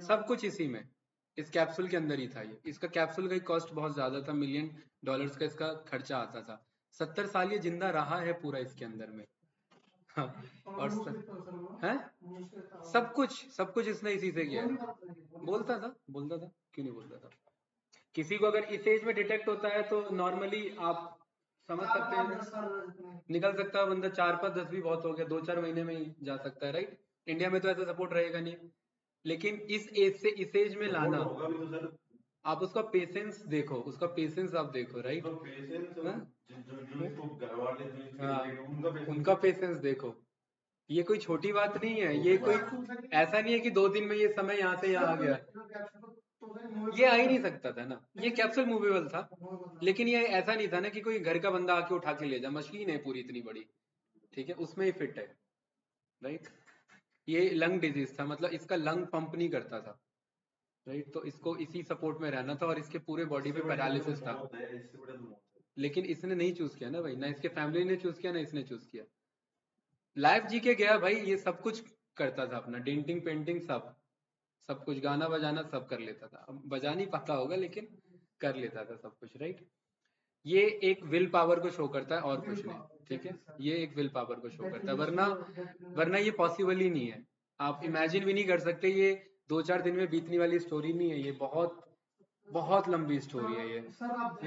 सब कुछ इसी में, इस कैप्सूल के अंदर ही था ये। इसका कैप्सूल का कॉस्ट बहुत ज्यादा था, $1 मिलियन का इसका खर्चा आता था। 70 साल ये जिंदा रहा है पूरा इसके अंदर में। हाँ, और है सब कुछ इसने इसी से किया है। बोलता था क्यों नहीं बोलता था। किसी को अगर इस एज में डिटेक्ट होता है तो नॉर्मली आप समझ सकते हैं, निकल सकता है बंदा, 4-5-10 भी बहुत हो गया, 2-4 महीने में ही जा सकता है, राइट। इंडिया में तो ऐसा सपोर्ट रहेगा नहीं, लेकिन इस एज से इस एज में लाना, होगा भी तो सर, आप उसका पेशेंस देखो, उसका पेशेंस आप देखो, राइट। तो पेशेंस हाँ? जो इसको घर वाले जो इसके हाँ, related, उनका पेशेंस देखो, ये कोई छोटी बात नहीं है, ये कोई ऐसा नहीं है कि 2 दिन में ये समय यहाँ से यहाँ आ गया, ये आ ही नहीं सकता था ना, ये कैप्सूल मूवेबल था, लेकिन ये ऐसा नहीं था ना कि कोई घर का बंदा आके उठा के ले जाए, मशीन है पूरी इतनी बड़ी, ठीक है, उसमें ही फिट है, राइट। ये लंग डिजीज था, मतलब इसका लंग पंप नहीं करता था, राइट, तो इसको इसी सपोर्ट में रहना था और इसके पूरे बॉडी पे पैरालिसिस था, लेकिन इसने नहीं चूज किया ना भाई, ना इसके फैमिली ने चूज किया ना इसने चूज किया, लाइफ जी के गया भाई, ये सब कुछ करता था अपना, डेंटिंग पेंटिंग सब कुछ, गाना बजाना सब कर लेता था, अब बजा नहीं पाता होगा लेकिन कर लेता था सब कुछ, राइट। ये एक विल पावर को शो करता है और कुछ नहीं, ठीक है, ये एक विल पावर को शो करता है, वरना ये पॉसिबल ही नहीं है, आप इमेजिन भी नहीं कर सकते, ये 2-4 दिन में बीतने वाली स्टोरी नहीं है, ये बहुत बहुत लंबी स्टोरी है ये, हाँ,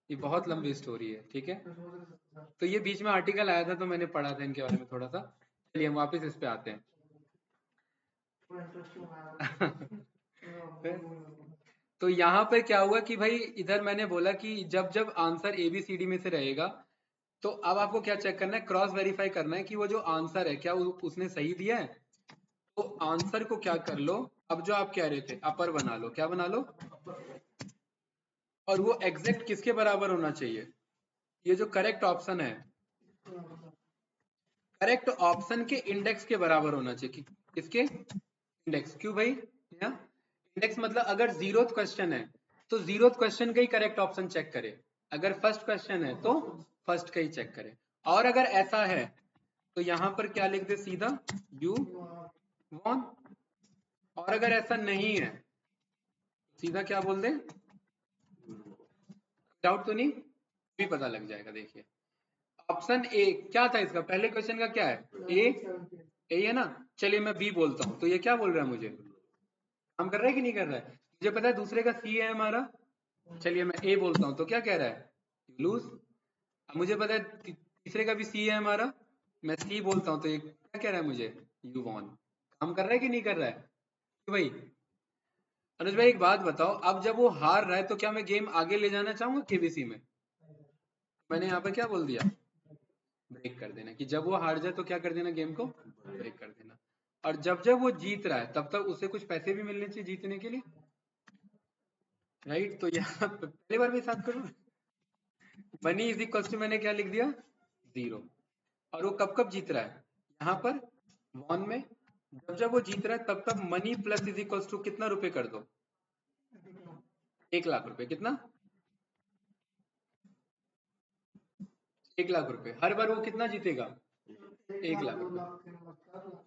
ये बहुत लंबी स्टोरी है, ठीक है। तो ये बीच में आर्टिकल आया था तो मैंने पढ़ा था इनके बारे में थोड़ा सा, चलिए हम वापस इस पे आते हैं। तो यहाँ पे क्या हुआ कि भाई इधर मैंने बोला कि जब जब आंसर ABCD में से रहेगा तो अब आपको क्या चेक करना है, क्रॉस वेरीफाई करना है कि वो जो आंसर है क्या उसने सही दिया है। तो आंसर को क्या कर लो, अब जो आप कह रहे थे अपर बना लो, क्या बना लो, और वो एग्जैक्ट किसके बराबर होना चाहिए, ये जो करेक्ट ऑप्शन है, करेक्ट ऑप्शन के इंडेक्स के बराबर होना चाहिए, किसके इंडेक्स, क्यों भाई, इंडेक्स मतलब अगर 0th क्वेश्चन है तो 0th क्वेश्चन का ही करेक्ट ऑप्शन चेक करे, अगर फर्स्ट क्वेश्चन है तो फर्स्ट का ही चेक करे, और अगर ऐसा है तो यहां पर क्या लिख दे सीधा, यू वॉन, और अगर ऐसा नहीं है सीधा क्या बोल दे, डाउट तो नहीं, भी पता लग जाएगा। देखिए ऑप्शन ए क्या था इसका, पहले क्वेश्चन का क्या है, ए है ना, चलिए मैं बी बोलता हूं, तो ये क्या बोल रहा है, मुझे काम कर रहा है कि नहीं कर रहा है, मुझे पता है दूसरे का सी है हमारा, चलिए मैं ए बोलता हूं तो क्या कह रहा है, लूज। अब मुझे पता है तीसरे का भी सी है हमारा, मैं सी बोलता हूं तो ये क्या कह रहा है मुझे, यू वॉन। काम कर रहा है कि नहीं कर रहा है भाई। अनुज भाई एक बात बताओ, अब जब वो हार रहा है तो क्या मैं गेम आगे ले जाना चाहूंगा केबीसी में, मैंने यहाँ पे क्या बोल दिया, ब्रेक कर देना, कि जब वो हार जाए तो क्या कर देना, गेम को ब्रेक कर देना। और जब जब वो जीत रहा है तब तक उसे कुछ पैसे भी मिलने चाहिए जीतने के लिए, राइट। तो यहाँ पहली बार भी साथ करूँ, मनी इज इक्वल टू मैंने क्या लिख दिया 0। और वो कब कब जीत रहा है, यहाँ पर वॉन में जब जब वो जीत रहा है तब तक money plus is equal to कितना रुपए कर दो, 1 लाख रुपए। कितना, 1 लाख रुपए। हर बार वो कितना जीतेगा, 1 लाख रुपए।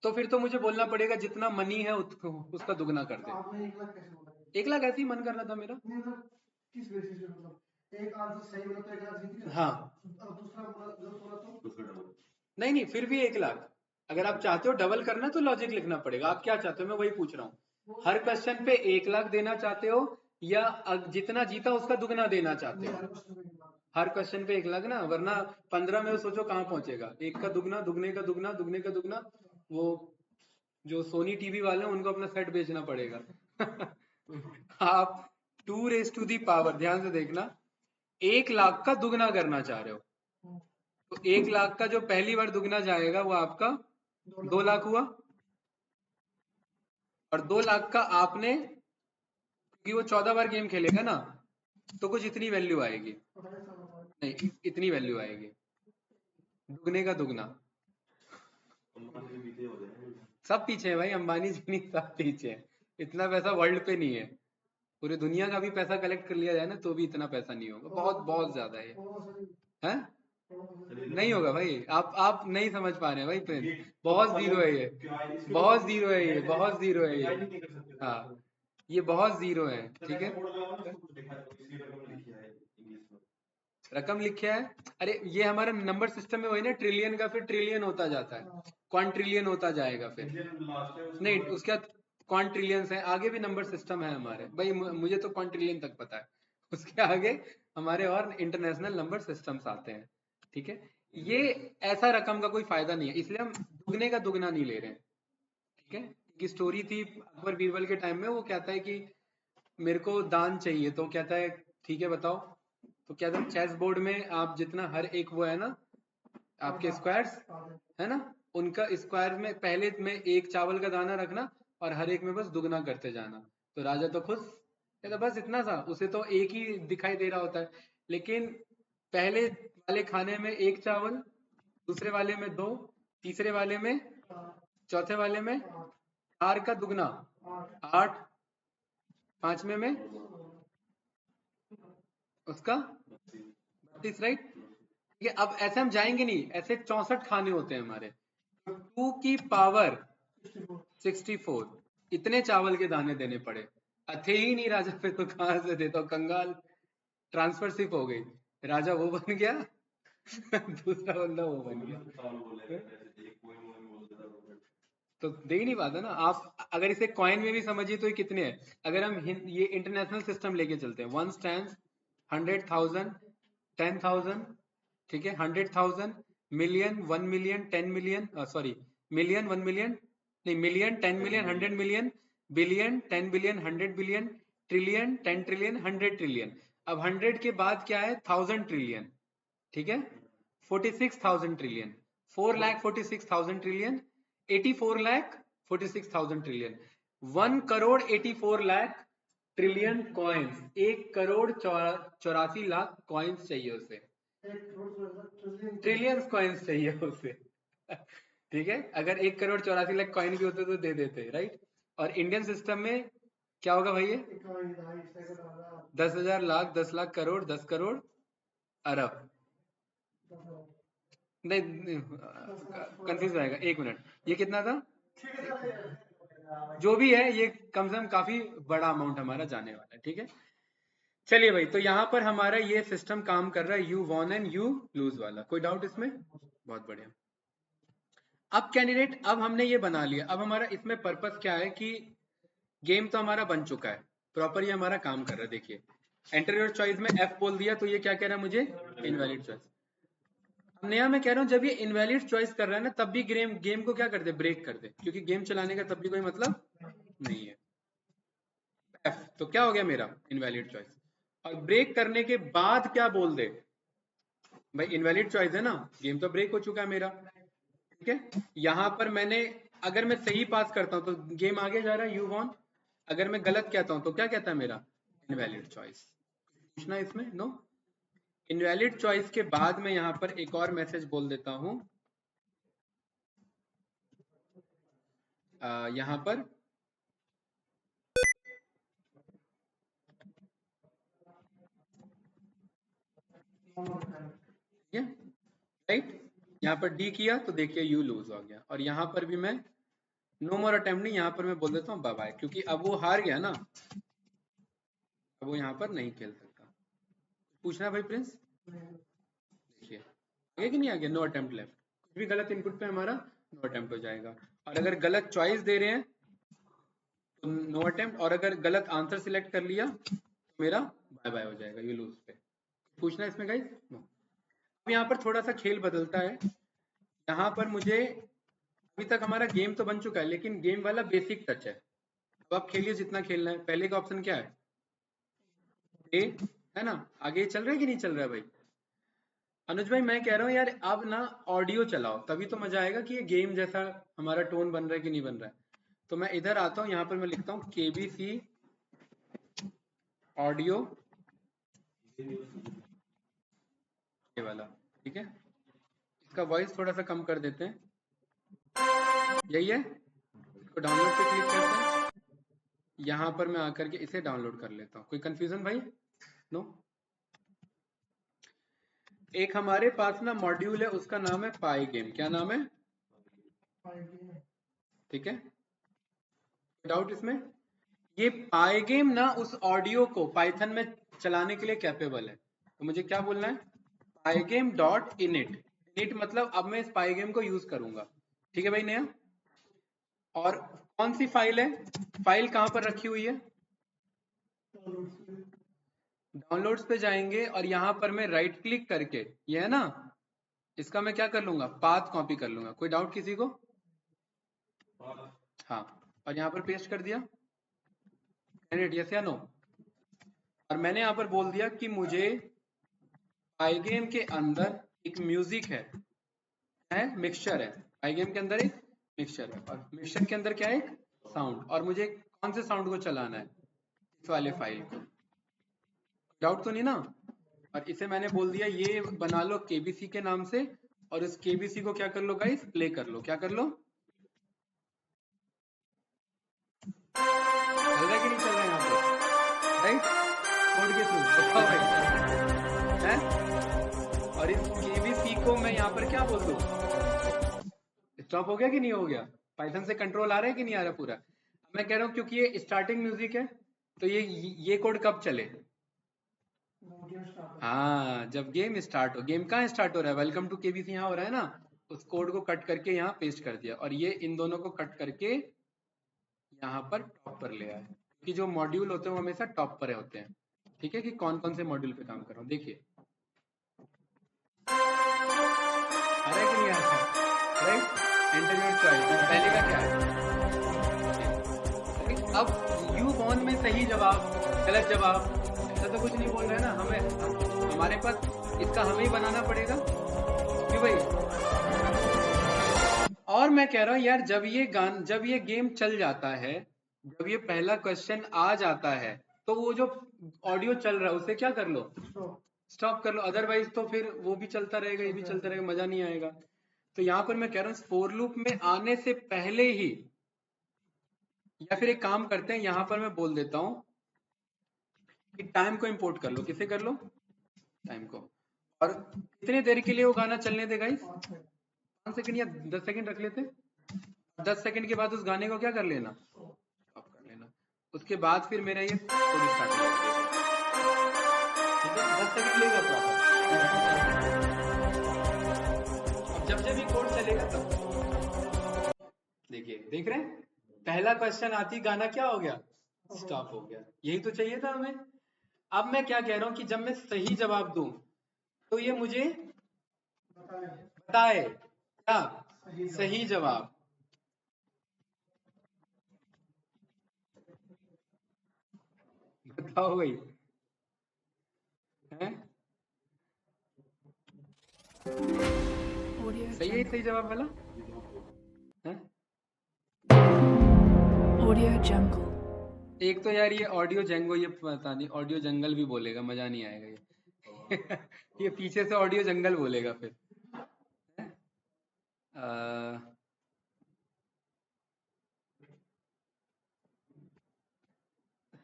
तो फिर तो मुझे बोलना पड़ेगा जितना मनी है उसका दुगना कर दे। आपने 1 लाख कैसे बोला? 1 लाख ऐसे ही मन कर रहा था मेरा। नहीं मतलब किस बेसिस पे, मतलब एक आंसर सही बोला तो 1 लाख जीत गया, हाँ, और दूसरा बोला गलत बोला तो नहीं नहीं, फिर भी 1 लाख। अगर आप चाहते हो डबल करना तो लॉजिक लिखना पड़ेगा। आप क्या चाहते हो, मैं वही पूछ रहा हूँ। हर क्वेश्चन पे 1 लाख देना चाहते हो या जितना जीता उसका दुगना देना चाहते हो? हर क्वेश्चन पे 1 लाख ना, वरना 15 में सोचो कहाँ पहुंचेगा। एक का दुगना, दुगने का दुगना, दुगने का दुगना। वो जो सोनी टीवी वाले हैं उनको अपना सेट बेचना पड़ेगा। आप 2 raised to the power, ध्यान से देखना, 1 लाख का दुगना करना चाह रहे हो तो 1 लाख का जो पहली बार दुगना जाएगा वो आपका 2 लाख हुआ। और 2 लाख का आपने, क्योंकि वो 14 बार गेम खेलेगा ना, तो कुछ इतनी वैल्यू आएगी, नहीं इतनी वैल्यू आएगी, दुगने का दुगना। सब पीछे है भाई, अंबानी जी नहीं, सब पीछे है। इतना पैसा वर्ल्ड पे नहीं है। पूरी दुनिया का भी पैसा कलेक्ट कर लिया जाए ना तो भी इतना पैसा नहीं होगा, बहुत बहुत ज्यादा है। नहीं होगा भाई, आप नहीं समझ पा रहे हैं भाई प्रिंस, बहुत जीरो है ये, बहुत जीरो है ये, बहुत जीरो है ये। हाँ, ये बहुत जीरो है, ठीक है। रकम लिखा है, अरे ये हमारा नंबर सिस्टम में वही ना, ट्रिलियन का फिर ट्रिलियन होता जाता है, क्वांट्रिलियन होता जाएगा फिर। नहीं, उसके बाद क्वांट्रिलियंस है, आगे भी नंबर सिस्टम है हमारे भाई, मुझे तो क्वांट्रिलियन तक पता है, उसके आगे हमारे और इंटरनेशनल नंबर सिस्टम्स आते हैं, ठीक है। ये ऐसा रकम का कोई फायदा नहीं है, इसलिए हम दुगने का दुगना नहीं ले रहे हैं, ठीक है। की स्टोरी थी अकबर बीरबल के टाइम में, वो कहता है कि मेरे को दान चाहिए, तो कहता है ठीक है बताओ। तो क्या था, चेस बोर्ड में आप जितना हर एक वो है ना आपके स्क्वायर्स है ना, उनका स्क्वायर में पहले में एक चावल का दाना रखना और हर एक में बस दुगना करते जाना। तो राजा तो खुश, कहता बस इतना सा, उसे तो एक ही दिखाई दे रहा होता है, लेकिन पहले वाले खाने में 1 चावल, दूसरे वाले में 2, तीसरे वाले में, चौथे वाले में 4 का दुगना 8, पांचवे में उसका 32, राइट। ठीक है, अब ऐसे हम जाएंगे नहीं, ऐसे 64 खाने होते हैं हमारे, 2 की पावर 64, इतने चावल के दाने देने पड़े। थे ही नहीं राजा पे, तो कहां से देता, कंगाल ट्रांसफर सिर्फ हो गई, राजा वो बन गया, दूसरा बंदा वो बन गया, तो दे ही नहीं पाता ना। आप अगर इसे कॉइन में भी समझिए तो ये कितने हैं, अगर हम ये इंटरनेशनल सिस्टम लेके चलते हैं, 1 stands 100,000 10,000, ठीक है, 100,000 million 1 million 10 million, sorry million 1 million, नहीं million 10 million 100 million, billion 10 billion 100 billion, trillion 10 trillion 100 trillion. अब 100 के बाद क्या है, 1000 ट्रिलियन, ठीक है, 46,000 trillion, 4,46,000 trillion, 84 lakh 46,000 trillion, 1 crore 84 lakh trillion coins, 1 crore 84 lakh coins चाहिए उसे, ट्रिलियंस कॉइन्स चाहिए उसे, ठीक है। अगर 1 करोड़ 84 लाख कॉइन भी होते तो दे देते, राइट। और इंडियन सिस्टम में क्या होगा भाई, ये 10,000 लाख 10 लाख करोड़ 10 करोड़ अरब, नहीं कंफ्यूज आएगा, 1 मिनट, ये कितना था, जो भी है ये कम से कम काफी बड़ा अमाउंट हमारा जाने वाला है, ठीक है। चलिए भाई, तो यहाँ पर हमारा ये सिस्टम काम कर रहा है, you won and you lose वाला, कोई डाउट इसमें, बहुत बढ़िया। अब कैंडिडेट, अब हमने ये बना लिया, अब हमारा इसमें पर्पस क्या है कि गेम तो हमारा बन चुका है प्रॉपर, ये हमारा काम कर रहा है। देखिए एंटर योर चॉइस में F बोल दिया, तो ये क्या कह रहा है मुझे, इनवैलिड चॉइस। अब नया मैं कह रहा हूँ, जब ये इनवैलिड चॉइस कर रहा है ना, तब भी गेम को क्या कर दे, ब्रेक कर दे, क्योंकि गेम चलाने का तब भी कोई मतलब नहीं है। F तो क्या हो गया मेरा, इनवैलिड चॉइस। और ब्रेक करने के बाद क्या बोल दे भाई, इनवैलिड चॉइस है ना, गेम तो ब्रेक हो चुका है मेरा, ठीक है। यहां पर मैंने अगर मैं सही पास करता हूँ तो गेम आगे जा रहा है, यू वॉन। अगर मैं गलत कहता हूँ तो क्या कहता है मेरा, इनवैलिड चॉइस। पूछना इसमें, नो। इनवैलिड चॉइस के बाद मैं यहाँ पर एक और मैसेज बोल देता हूँ, यहाँ पर ठीक है, राइट। यहाँ पर डी किया तो देखिए यू लूज हो गया, और यहाँ पर भी मैं नो मोर अटेम्प्ट नहीं, यहाँ पर मैं बोल देता हूँ बाय बाय, क्योंकि अब वो हार गया ना, अब वो यहाँ पर नहीं खेल सकता। पूछना भाई प्रिंस, देखिए आगे कि नहीं आगे, नो अटेम्प्ट लेफ्ट। कुछ भी गलत इनपुट पे हमारा नो अटेम्प्ट हो जाएगा, और अगर गलत चॉइस दे रहे हैं तो नो अटेम्प्ट, और अगर गलत आंसर सिलेक्ट कर लिया तो मेरा बाय बाय हो जाएगा, यू लूज पे। पूछना इसमें गाइस, नो। अब यहाँ पर थोड़ा सा खेल बदलता है, यहाँ पर मुझे, अभी तक हमारा गेम तो बन चुका है लेकिन गेम वाला बेसिक टच है। अब आप खेलिए जितना खेलना है। पहले का ऑप्शन क्या है, ए, है ना। आगे चल रहा है कि नहीं चल रहा है भाई। अनुज भाई मैं कह रहा हूँ यार, अब ना ऑडियो चलाओ, तभी तो मजा आएगा कि ये गेम जैसा हमारा टोन बन रहा है कि नहीं बन रहा है। तो मैं इधर आता हूँ, यहाँ पर मैं लिखता हूँ केबीसी ऑडियो, ये वाला, ठीक है। इसका वॉइस थोड़ा सा कम कर देते हैं, यही है। इसको डाउनलोड पे क्लिक करते हैं, यहाँ पर मैं आकर के इसे डाउनलोड कर लेता हूँ। कोई कंफ्यूजन भाई, नो। एक हमारे पास ना मॉड्यूल है, उसका नाम है पाई गेम। क्या नाम है, ठीक है, डाउट इसमें। ये पाई गेम ना उस ऑडियो को पाइथन में चलाने के लिए कैपेबल है। तो मुझे क्या बोलना है, पाईगेम डॉट इनिट। इनिट मतलब अब मैं इस पाईगेम को यूज करूंगा, ठीक है भाई नया। और कौन सी फाइल है, फाइल कहां पर रखी हुई है, डाउनलोड्स पे जाएंगे, और यहां पर मैं राइट क्लिक करके, ये है ना, इसका मैं क्या कर लूंगा, पाथ कॉपी कर लूंगा। कोई डाउट किसी को, हाँ। और यहाँ पर पेस्ट कर दिया, कैंडिडेट यस या नो। और मैंने यहाँ पर बोल दिया कि मुझे पाईगेम के अंदर एक म्यूजिक है मिक्सचर है। पाईगेम के अंदर एक मिक्सचर है, और मिक्सचर के अंदर क्या है, एक साउंड। और मुझे कौन से साउंड को चलाना है, इस वाले फाइल को। डाउट तो नहीं ना। और इसे मैंने बोल दिया ये बना लो केबीसी के नाम से, और इस केबीसी को क्या कर लो गाइस, प्ले कर लो। क्या कर लो, चल रहा है कि नहीं चल रहा है यहाँ पे, राइट, कोड के थ्रू बताओ भाई, है। और इस केबीसी को मैं यहाँ पर क्या बोल दूं, स्टॉप हो गया कि नहीं हो गया, पाइथन से कंट्रोल आ रहा है कि नहीं आ रहा पूरा। अब मैं कह रहा हूँ क्योंकि ये स्टार्टिंग म्यूजिक है, तो ये कोड कब चले, हाँ जब गेम स्टार्ट हो। गेम कहाँ स्टार्ट हो रहा है, वेलकम टू केबीसी यहाँ हो रहा है ना, उस कोड को कट करके यहाँ पेस्ट कर दिया, और ये इन दोनों को कट करके यहाँ पर टॉप पर ले आए, कि जो मॉड्यूल होते हैं वो हमेशा टॉप पर होते हैं। ठीक है, कि कौन कौन से मॉड्यूल पे काम कर रहा हूँ, देखिए आ रहा है कि नहीं आ रहा, राइट। एंटर योर चॉइस, पहले का क्या है, अब यू वॉन में सही जवाब गलत जवाब ऐसा तो कुछ नहीं बोल रहे हैं ना, हमें हमारे पास इसका हमें ही बनाना पड़ेगा क्यों भाई। और मैं कह रहा हूँ यार, जब ये गेम चल जाता है, जब ये पहला क्वेश्चन आ जाता है, तो वो जो ऑडियो चल रहा है उसे क्या कर लो, स्टॉप कर लो। अदरवाइज तो फिर वो भी चलता रहेगा, ये भी चलता रहेगा, मजा नहीं आएगा। तो यहाँ पर मैं कह रहा हूँ फोर लूप में आने से पहले ही, या फिर एक काम करते हैं, यहाँ पर मैं बोल देता हूँ कि टाइम को इंपोर्ट कर लो। किसे कर लो, टाइम को। और कितने देर के लिए वो गाना चलने देगा, 5 सेकंड या 10 सेकंड रख लेते। 10 सेकंड के बाद उस गाने को क्या कर लेना, स्टॉप कर लेना। उसके बाद फिर मेरा ये कोड स्टार्ट हो जाएगा, ठीक है। 10 सेकंड लेगा प्रॉपर। अब जब ये कोड चलेगा तब देखिए, देख रहे हैं, पहला क्वेश्चन आती गाना क्या हो गया, स्टॉप हो गया। यही तो चाहिए था हमें। अब मैं क्या कह रहा हूं कि जब मैं सही जवाब दूं तो ये मुझे बताए क्या, सही जवाब। बताओ भाई, हैं सही है, सही जवाब वाला है। Audio Jungle. एक तो यार ये ऑडियो जंगो, ये पता नहीं ऑडियो जंगल भी बोलेगा, मजा नहीं आएगा ये ये पीछे से ऑडियो जंगल बोलेगा फिर।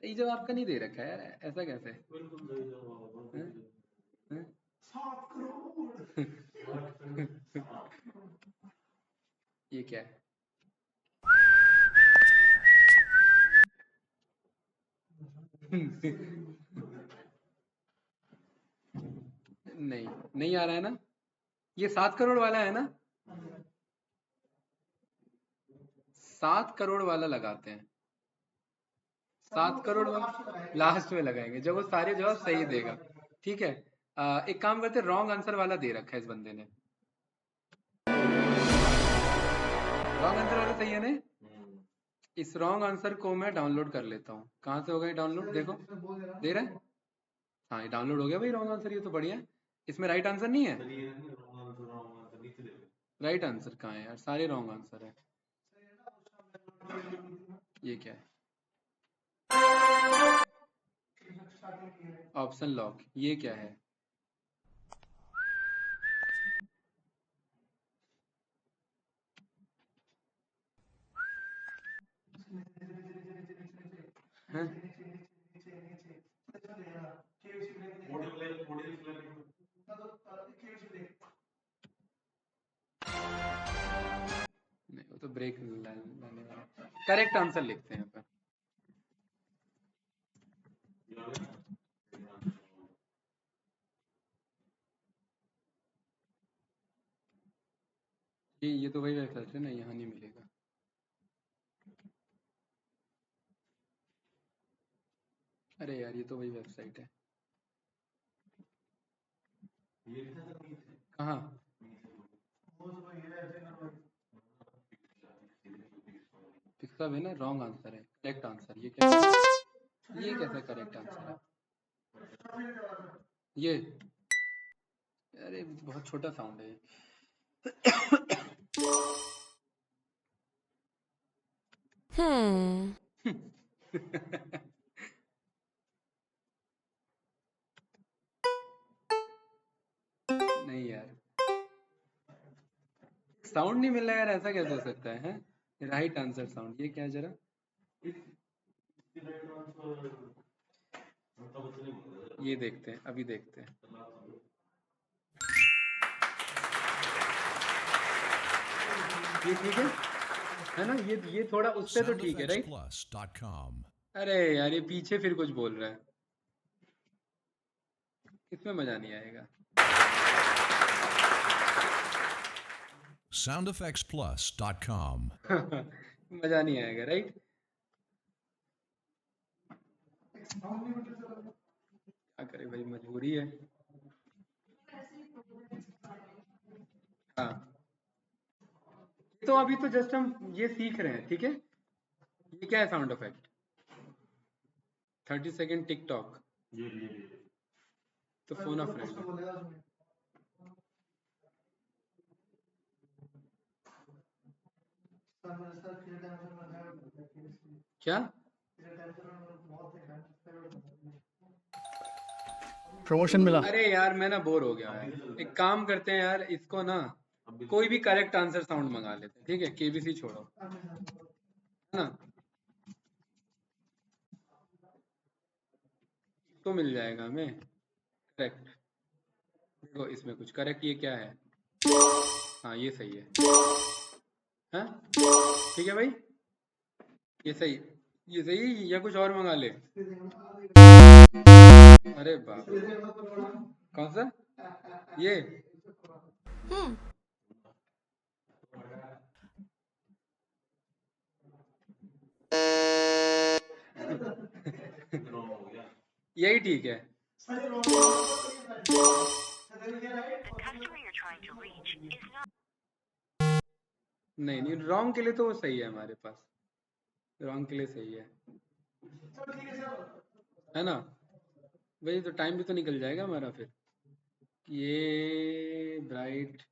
ये जवाब आपका नहीं दे रखा है यार, ऐसा कैसे? बिल्कुल सही जवाब। हैं? हैं? 7 करोड़। ये क्या है? नहीं नहीं आ रहा है ना, ये 7 करोड़ वाला है ना, 7 करोड़ वाला लगाते हैं, 7 करोड़ वाला लास्ट में लगाएंगे जब वो सारे जवाब सही देगा। ठीक है, एक काम करते हैं, रॉन्ग आंसर वाला दे रखा है इस बंदे ने, रॉन्ग आंसर वाला सही है ना? इस रॉन्ग आंसर को मैं डाउनलोड कर लेता हूँ। कहाँ से होगा ये डाउनलोड? देखो दे रहा है, हाँ ये डाउनलोड हो गया भाई रॉन्ग आंसर, ये तो बढ़िया है। इसमें राइट आंसर नहीं है, राइट आंसर कहाँ है यार, सारे रॉन्ग आंसर है। ये क्या है? ऑप्शन लॉक, ये क्या है? हैं? नहीं वो तो ब्रेक लाने वाला, करेक्ट आंसर लिखते हैं यहाँ पर। ये तो वही वेबसाइट है ना, यहाँ नहीं मिलेगा। अरे यार ये तो वही वेबसाइट है, कहाँ? पिक्सा है ना, रॉन्ग आंसर है, करेक्ट आंसर। ये क्या, ये कैसा करेक्ट आंसर है ये? अरे बहुत छोटा साउंड है ये। नहीं यार साउंड नहीं मिल रहा यार, ऐसा कैसे हो सकता है? राइट आंसर साउंड, ये क्या है जरा? ये देखते हैं, अभी देखते हैं। ये ठीक है ना? ये थोड़ा उससे तो ठीक है, राइट? Soundeffectsplus.com. अरे यार ये पीछे फिर कुछ बोल रहा है, इसमें मजा नहीं आएगा। Soundeffectsplus.com. मजा नहीं आएगा, राइट? क्या करे भाई, मजबूरी है। हाँ तो अभी तो जस्ट हम ये सीख रहे हैं, ठीक है? ये क्या है साउंड इफेक्ट? 30 सेकेंड टिकटॉक, तो फोन ऑफ फ्रेंड है। क्या प्रमोशन मिला? अरे यार मैं ना बोर हो गया यार, एक काम करते हैं यार, इसको ना कोई भी करेक्ट आंसर साउंड मंगा लेते हैं, ठीक है? केबीसी छोड़ो, है ना? तो मिल जाएगा हमें करेक्ट। देखो इसमें कुछ करेक्ट, ये क्या है? हाँ ये सही है, हाँ ठीक है भाई, ये सही, ये सही, या कुछ और मंगा ले? अरे बाप रे, कौन सा? ये यही ठीक है। नहीं नहीं, रॉन्ग के लिए तो वो सही है हमारे पास, रॉन्ग के लिए सही है ना? वही तो, टाइम भी तो निकल जाएगा हमारा फिर। ये bright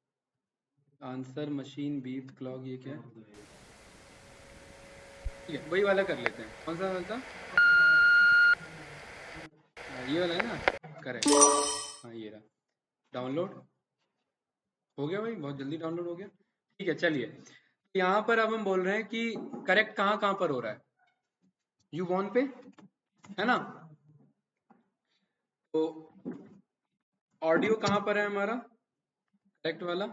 answer machine beep clock, ये क्या है? ठीक है, वही वाला कर लेते हैं। कौन सा वाला? ये वाला है ना, करेक्ट। हाँ ये रहा, डाउनलोड हो गया भाई, बहुत जल्दी डाउनलोड हो गया। ठीक है, चलिए यहाँ पर अब हम बोल रहे हैं कि करेक्ट कहाँ कहाँ पर हो रहा है, U1 पे है ना। तो ऑडियो कहाँ पर है हमारा, करेक्ट वाला,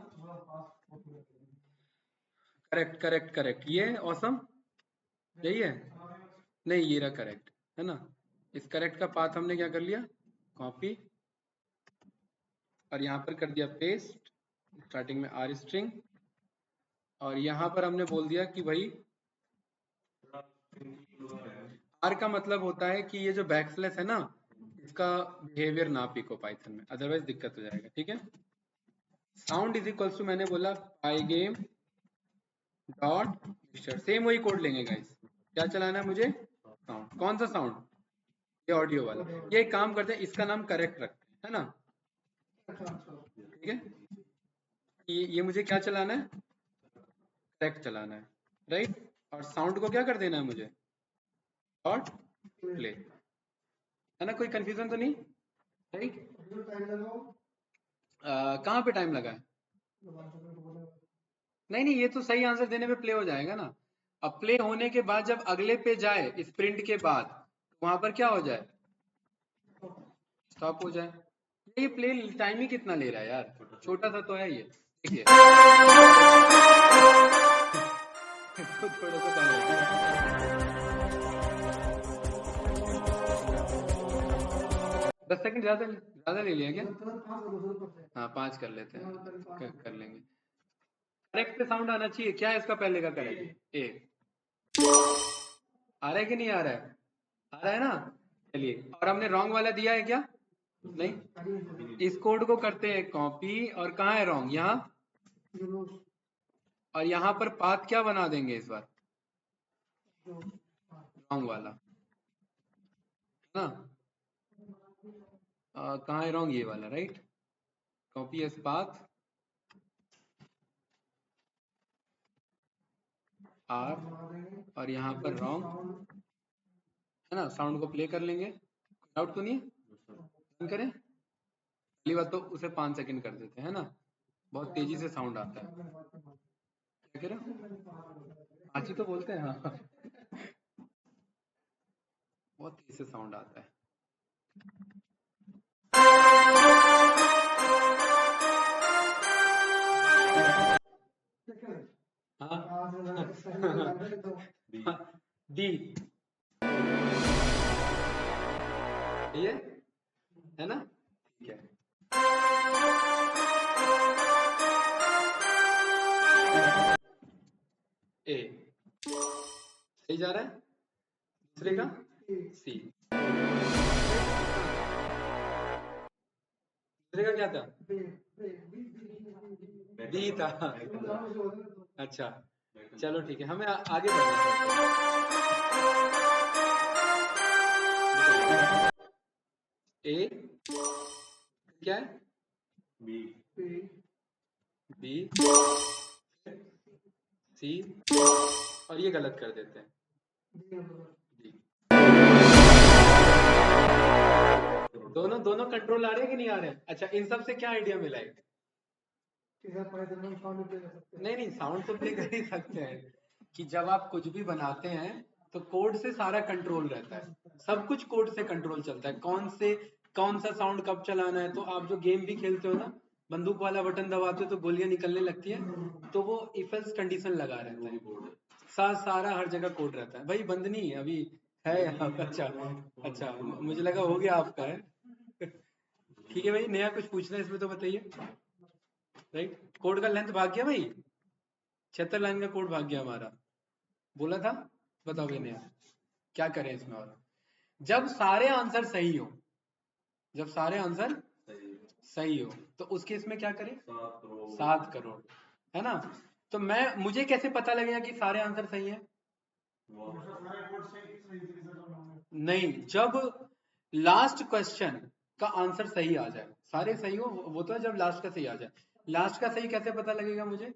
करेक्ट करेक्ट करेक्ट, ये ऑसम, यही है। नहीं ये रहा करेक्ट, है ना। इस करेक्ट का पाथ हमने क्या कर लिया, कॉपी, और यहाँ पर कर दिया पेस्ट, स्टार्टिंग में आर स्ट्रिंग, और यहाँ पर हमने बोल दिया कि भाई आर का मतलब होता है कि ये जो बैकस्लैश है ना, इसका बिहेवियर ना पिको पाइथन में, अदरवाइज दिक्कत हो जाएगा। ठीक है, साउंड इज इक्वल्स टू, मैंने बोला पाइगेम डॉट मिक्सचर, सेम वही कोड लेंगे गाइस। क्या चलाना है मुझे, साउंड। कौन सा साउंड, ये ऑडियो वाला। ये एक काम करते हैं, इसका नाम करेक्ट रखते हैं, है ना। ठीक है, ये मुझे क्या चलाना है, करेक्ट चलाना है, राइट। और साउंड को क्या कर देना है मुझे, डॉट प्ले, है ना। कोई कंफ्यूजन तो नहीं, राइट। कहाँ पे टाइम लगा है, नहीं नहीं, ये तो सही आंसर देने पे प्ले हो जाएगा ना। अब प्ले होने के बाद जब अगले पे जाए स्प्रिंट के बाद, वहां पर क्या हो जाए, स्टॉप हो जाए। ये प्ले टाइम ही कितना ले रहा है यार, छोटा सा तो है ये, देखिए इसको थोड़ा सा कम है। 10 सेकंड ज्यादा ले लिया क्या, हाँ 5 कर लेते हैं, कर लेंगे। करेक्ट पे साउंड आना चाहिए, क्या है इसका पहले का करेक्ट, ए। आ रहा है कि नहीं आ रहा है, आ रहा है ना। चलिए, और हमने रॉन्ग वाला दिया है क्या, नहीं। इस कोड को करते हैं कॉपी, और कहाँ है रॉन्ग, यहाँ, और यहाँ पर पाथ क्या बना देंगे इस बार, रॉन्ग वाला, है ना। कहाँ है रॉन्ग, ये वाला, right. Copy as path R, और यहाँ पर रॉन्ग, है ना। साउंड को प्ले कर लेंगे, डाउट तो नहीं है, बंद करें। पहली बात तो उसे 5 सेकंड कर देते हैं ना, बहुत तेजी से साउंड आता है। क्या कह रहे हो, 5 ही तो बोलते हैं, हाँ बहुत तेजी से साउंड आता है। हाँ डी, ये है ना, ठीक है। ए सही जा रहा है, दूसरे का सी, दूसरे का क्या था, डी था। अच्छा चलो ठीक है, हमें आगे बढ़ना है। ए क्या है, बी, बी, सी, और ये गलत कर देते हैं, डी। दोनों कंट्रोल आ रहे हैं कि नहीं आ रहे हैं। अच्छा, इन सब से क्या आइडिया मिला है, नहीं साउंड तो प्ले कर ही सकते हैं, कि जब आप कुछ भी बनाते हैं तो कोड से सारा कंट्रोल रहता है, सब कुछ कोड से कंट्रोल चलता है, कौन सा साउंड कब चलाना है। तो आप जो गेम भी खेलते हो ना, बंदूक वाला बटन दबाते हो तो गोलियां निकलने लगती है, तो वो इफ एल्स कंडीशन लगा रहता है, सारा हर जगह कोड रहता है भाई। बंद नहीं अभी है यहाँ। अच्छा मुझे लगा हो गया आपका, है ठीक है भाई, नया कुछ पूछना है इसमें तो बताइए, राइट। कोड का लेंथ भाग गया भाई, 76 लाइन का कोड भाग गया हमारा, बोला था। बताओ भाई नया क्या करें इसमें, और जब सारे आंसर सही हो, जब सारे आंसर सही हो तो उस केस में क्या करें, 7 करोड़, है ना। तो मुझे कैसे पता लगेगा कि सारे आंसर सही है, नहीं, जब लास्ट क्वेश्चन का आंसर सही आ जाए, सारे सही हो वो तो है, जब लास्ट का सही आ जाए। लास्ट का सही कैसे पता लगेगा मुझे,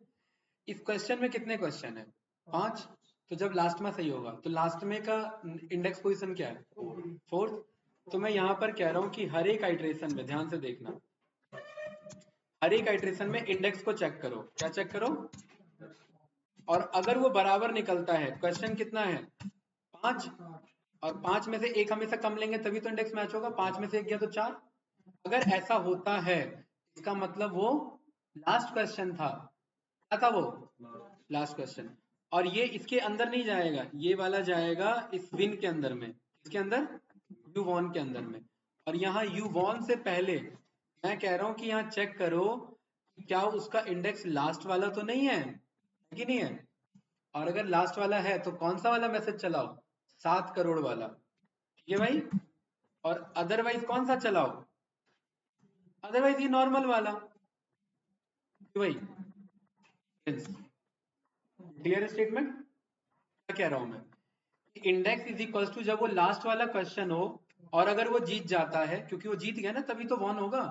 इस क्वेश्चन में कितने क्वेश्चन है, 5, तो जब लास्ट में सही होगा तो लास्ट में का इंडेक्स पोजीशन क्या है? 4th। तो मैं यहाँ पर कह रहा हूँ कि हर एक आइट्रेशन में, ध्यान से देखना, हर एक आइट्रेशन में इंडेक्स को चेक करो। क्या चेक करो? और अगर वो बराबर निकलता है, क्वेश्चन कितना है? 5, और 5 में से एक हमेशा कम लेंगे तभी तो इंडेक्स मैच होगा। 5 में से एक गया तो 4। अगर ऐसा होता है इसका मतलब वो लास्ट क्वेश्चन था। क्या था वो? Last question. और ये इसके अंदर नहीं जाएगा, ये वाला जाएगा इस विन के अंदर में। इसके अंदर यू वॉन के अंदर में। और यहाँ यू वॉन से पहले मैं कह रहा हूं कि यहाँ चेक करो क्या उसका इंडेक्स लास्ट वाला तो नहीं है कि नहीं है। और अगर लास्ट वाला है तो कौन सा वाला मैसेज चलाओ? 7 करोड़ वाला। ठीक है भाई। और अदरवाइज कौन सा चलाओ? अदरवाइज ये नॉर्मल वाला भाई। Clear statement? क्या कह रहा हूं मैं? इंडेक्स इज इक्वल टू, जब वो लास्ट वाला क्वेश्चन हो और अगर वो जीत जाता है, क्योंकि वो जीत गया ना तभी तो वन होगा,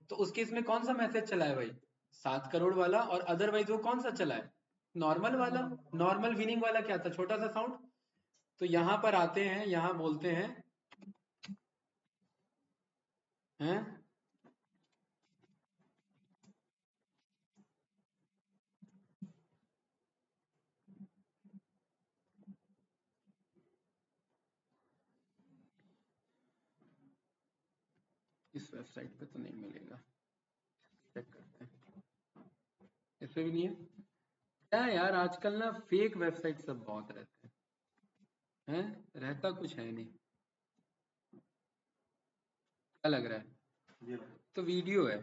तो उस केस में कौन सा मैसेज चलाए भाई? 7 करोड़ वाला। और अदरवाइज वो कौन सा चलाए? नॉर्मल वाला। नॉर्मल विनिंग वाला क्या था? छोटा सा साउंड। तो यहां पर आते हैं, यहां बोलते हैं हैं इस वेबसाइट पे तो नहीं मिलेगा, चेक करते हैं। इसमें भी नहीं है क्या यार? आजकल ना फेक वेबसाइट सब बहुत रहते हैं, रहता कुछ है नहीं। क्या लग रहा है? ये तो वीडियो है।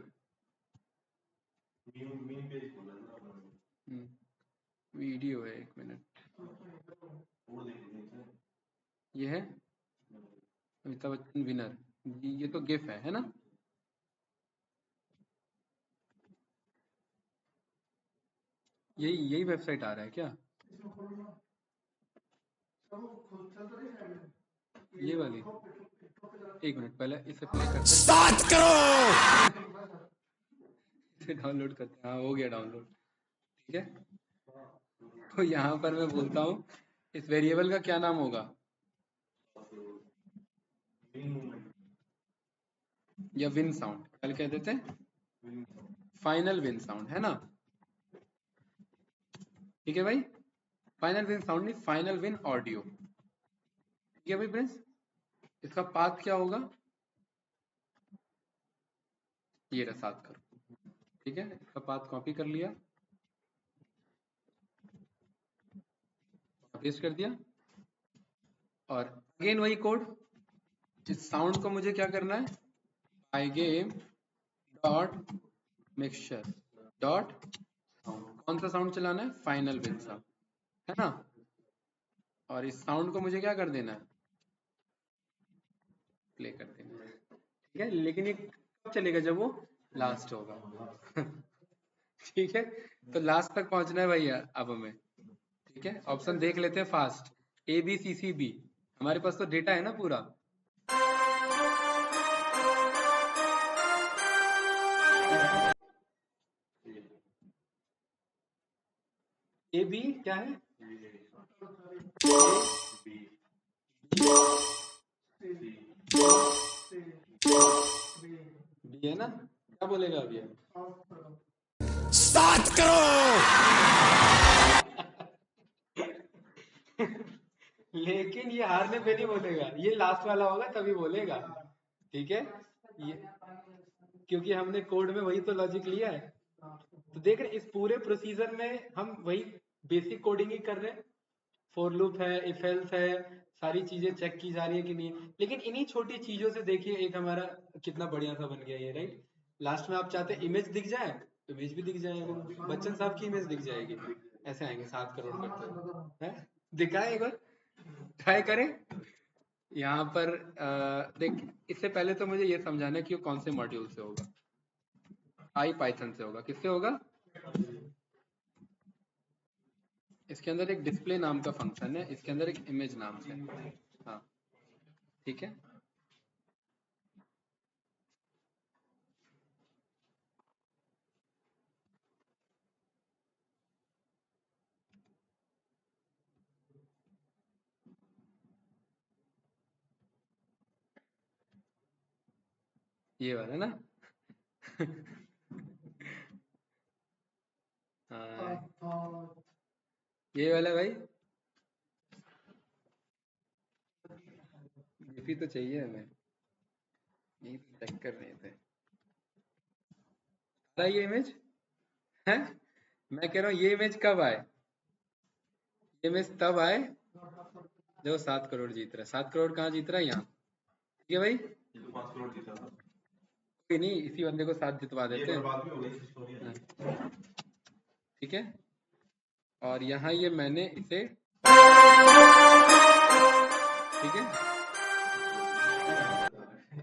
मीन पेज खोला है ना आपने? वीडियो है, 1 मिनट। वो देखिए नीचे। ये है अमिताभ बच्चन विनर। ये तो गिफ है ना? यही वेबसाइट आ रहा है क्या? इसमें खोलो ना। सब खुद चल तो नहीं है। ये वाली। टॉप पे जाओ। 1 मिनट, पहले इसे प्ले करते हैं, 7 करोड़। इसे डाउनलोड करते हैं। हाँ, हो गया डाउनलोड। ठीक है। तो यहाँ पर मैं बोलता हूँ इस वेरिएबल का क्या नाम होगा? Mean movement. या विन साउंड पहले कह देते हैं, फाइनल विन साउंड, है ना? ठीक है भाई। फाइनल विन साउंड नहीं, फाइनल विन ऑडियो। ठीक है भाई फ्रेंड्स। इसका पाथ क्या होगा? ये रहा 7 करोड़। ठीक है, इसका पाथ कॉपी कर लिया, पेस्ट कर दिया। और अगेन वही कोड, इस साउंड को मुझे क्या करना है? पाइगेम डॉट मिक्सचर डॉट कौन सा साउंड चलाना है? फाइनल विन साउंड, है ना? और इस साउंड को मुझे क्या कर देना है? प्ले कर देना है। ठीक है, लेकिन ये कब चलेगा? जब वो लास्ट होगा। ठीक है, तो लास्ट तक पहुंचना है भैया अब हमें। ठीक है, ऑप्शन देख लेते हैं फास्ट। ABCCB, हमारे पास तो डेटा है ना पूरा। AB क्या है? B है ना? क्या बोलेगा अभी? 7 करोड़। लेकिन ये हारने पे नहीं बोलेगा, ये लास्ट वाला होगा तभी बोलेगा। ठीक है, ये क्योंकि हमने कोड में वही तो लॉजिक लिया है। तो देख रहे इस पूरे प्रोसीजर में हम वही बेसिक कोडिंग ही कर रहे हैं। फॉर लूप है, इफ एल्स है, सारी चीजें चेक की जा रही है कि नहीं। लेकिन इन्हीं छोटी चीजों से देखिए एक हमारा कितना बढ़िया सा बन गया ये, राइट? लास्ट में आप चाहते इमेज दिख जाए, इमेज भी दिख जाएगा, बच्चन साहब की इमेज दिख जाएगी। ऐसे आएंगे 7 करोड़ करते हैं। दिखाए एक बार, ट्राई करें। यहाँ पर देख, इससे पहले तो मुझे ये समझाना है कि वो कौन से मॉड्यूल से होगा। पाइथन से होगा। किससे होगा? इसके अंदर एक डिस्प्ले नाम का फंक्शन है, इसके अंदर एक इमेज नाम से। हाँ, ठीक है। ये वाला ना हाँ ये वाला भाई गिफी तो चाहिए हमें, यही तो चेक कर रहे थे। था ये इमेज है, मैं कह रहा हूँ ये इमेज कब आए, ये इमेज तब आए जब 7 करोड़ जीत रहा है। 7 करोड़ कहाँ जीत रहा है, यहाँ। ठीक है भाई, ये तो 5 करोड़ जीता था। कोई नहीं, इसी बंदे को 7 जितवा ये देते हैं। बर्बाद भी हो गई स्टोरी है। हाँ, ठीक है। और यहाँ ये मैंने इसे, ठीक है,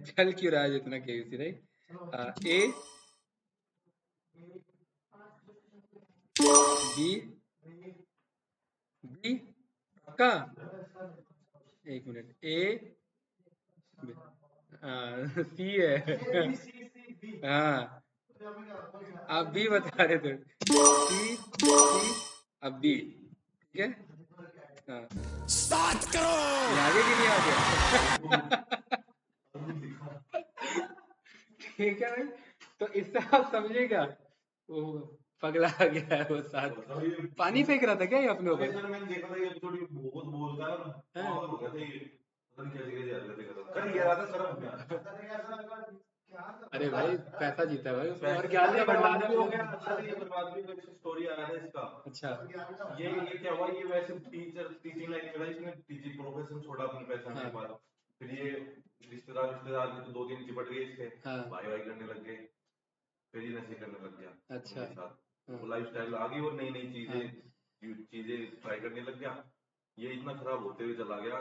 चल क्यों रहा है जितना KBC right. A B B पक्का, एक मिनट, ए सी है हाँ आप बी बता रहे थे, सी सी अब बी, ठीक है। हाँ 7 करोड़। ये आगे की नहीं आ गया ठीक है भाई, तो इससे आप समझिएगा वो पगला गया है वो साथ, पानी फेंक रहा था क्या ये अपने अरे ऊपर। सर मैंने देखा था ये एपिसोड बहुत बोलता है ना, हाँ। पागल हो गया था ये, पता नहीं कैसे कैसे हरकतें कर रहा था। कर ये रहा था सर अपने अरे भाई पैसा जीता है भाई उसमें, और पैसे ज्ञान का बर्बाद भंडार भी हो है। गया सर, ये बर्बाद भी हो गया। जैसे स्टोरी आ रहा है इसका, अच्छा ये क्या हुआ, ये वैसे टीचिंग लाइन में था, इसने टीचिंग प्रोफेशन छोड़ा अपने पैसा हाँ। के बाद, फिर ये रिश्तेदार के तो 2 दिन चिपट गए इसके, हाँ। भाई भाई करने लग गए, फिर ये नशे करने लग गया अच्छा। उनके साथ। हाँ। वो लाइफ स्टाइल आ गई और नई नई हाँ। चीजें ट्राई करने लग गया। ये इतना खराब होते हुए चला गया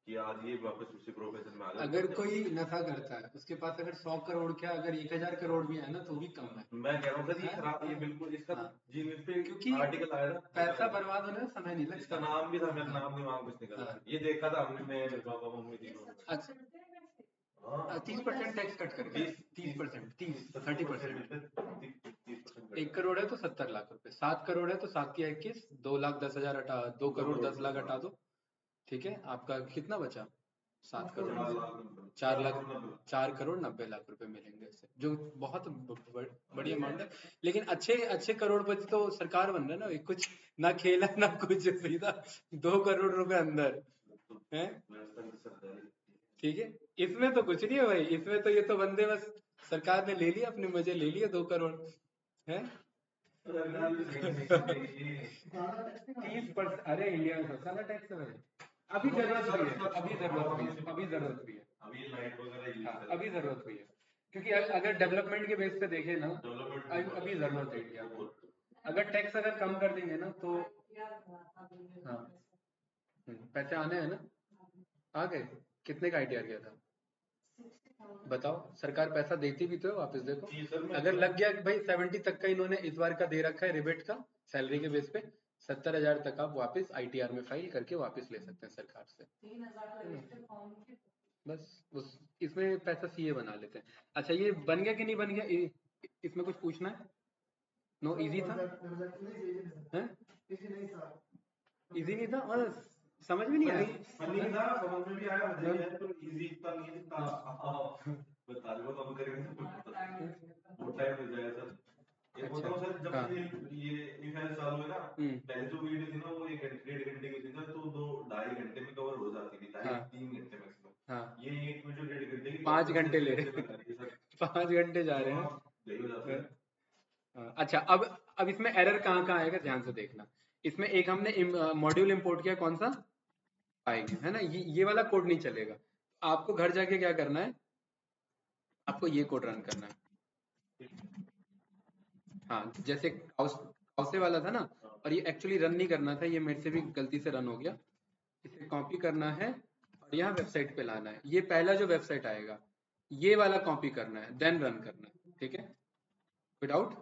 कि आज ये वापस उसी प्रोफेशन में आ गया। अगर कोई नशा करता है उसके पास अगर 100 करोड़ क्या, अगर 1000 करोड़ भी है ना तो भी कम है। मैं कह रहा हूँ सर ये हाँ? खराब, ये बिल्कुल इसका हाँ। जीवन पे क्योंकि आर्टिकल आया था, पैसा बर्बाद होने में समय नहीं इसका लगता। नाम भी था, मेरा हाँ। नाम नहीं वहां कुछ निकल रहा हाँ। है। ये देखा था हमने, मैं पापा मम्मी तीनों ने। अच्छा हाँ 30% टैक्स कट करके, 30%, 30 1 करोड़ है तो 70 लाख रुपए, 7 करोड़ है तो 7 की 21, 2,10,000 हटा, 2 करोड़ 10 लाख हटा दो, ठीक है। आपका कितना बचा, 7 करोड़ में 4 लाख, 4 करोड़ 90 लाख रुपए मिलेंगे इससे, जो बहुत बड़ी अमाउंट है। लेकिन अच्छे अच्छे करोड़पति तो सरकार बन रहा है ना, कुछ ना खेला ना कुछ, सीधा 2 करोड़ रुपए अंदर है, ठीक है। इसमें तो कुछ नहीं है भाई, इसमें तो ये तो बंदे बस सरकार ने ले लिया, अपने मजे ले लिए 2 करोड़ है 30%। अरे इंडिया में सबसे ज्यादा टैक्स है भाई, अभी जरूरत भी है, अभी जरूरत भी है, अभी जरूरत भी है, अभी लाइट वगैरह हाँ अभी जरूरत भी है, क्योंकि अगर डेवलपमेंट के बेस पे देखें ना, अभी जरूरत है इंडिया में। अगर टैक्स अगर कम कर देंगे ना तो हाँ पैसे आने हैं ना, आ गए। कितने का आईटीआर गया था बताओ, सरकार पैसा देती भी तो है वापस। देखो अगर लग गया कि भाई 70 तक का इन्होंने इस बार का दे रखा है रिबेट का सैलरी के बेस पे, 70,000 तक आप वापस आईटीआर में फाइल करके वापस ले सकते हैं सरकार से, बस उस इसमें पैसा सीए बना लेते हैं। अच्छा ये बन गया कि नहीं बन गया, इसमें कुछ पूछना है। नो इजी था, हैं इजी नहीं था और समझ में नहीं आया। फनी था, समझ में भी आया, मजा भी आया, पर इजी इतना नहीं था। बता दो तो हम करेंगे तो टाइम हो जाएगा सर। ये बताओ सर, जब हाँ। से ये इवेंट चालू है ना, पहले जो वीडियो थी ना वो 1 घंटे 1.5 घंटे की थी ना, तो 2-2.5 घंटे में कवर हो जाती थी, 2.5-3 घंटे मैक्सिमम। हाँ ये एक वीडियो 1.5 घंटे की 5 घंटे ले रहे हैं 5 घंटे जा रहे हैं। यही हो जाता है। अच्छा अब इसमें एरर कहाँ कहाँ आएगा ध्यान से देखना। इसमें एक हमने मॉड्यूल इंपोर्ट किया, कौन सा आएगी है ना, ये वाला कोड नहीं चलेगा। आपको घर जाके क्या करना है, आपको ये कोड रन करना है। हाँ जैसे काउसे वाला था ना, और ये एक्चुअली रन नहीं करना था, ये मेरे से भी गलती से रन हो गया। इसे कॉपी करना है और यहाँ वेबसाइट पे लाना है। ये पहला जो वेबसाइट आएगा ये वाला कॉपी करना है, देन रन करना है, ठीक है। विदाउट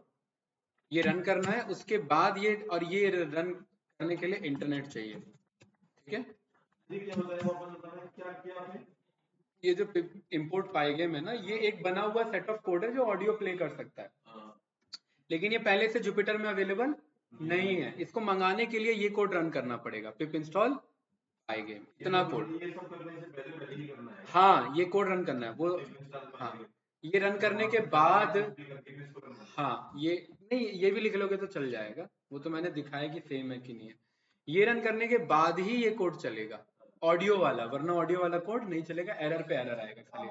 ये रन करना है, उसके बाद ये, और ये रन करने के लिए इंटरनेट चाहिए, ठीक है। ये जो इंपोर्ट पाएगे में ना, ये एक बना हुआ सेट ऑफ कोड है जो ऑडियो प्ले कर सकता है, लेकिन ये पहले से जुपिटर में अवेलेबल नहीं है। इसको मंगाने के लिए ये कोड रन करना पड़ेगा, पिप इंस्टॉल पाएगे इतना कोड। ये सब करने से पहले ही करना है। हाँ ये कोड रन करना है वो, हाँ ये रन करने के बाद, हाँ ये नहीं, ये भी लिख लोगे तो चल जाएगा, वो तो मैंने दिखाया कि सेम है कि नहीं है। ये रन करने के बाद ही ये कोड चलेगा, ऑडियो वाला, वरना ऑडियो वाला कोड नहीं चलेगा, एरर पे एरर आएगा खाली।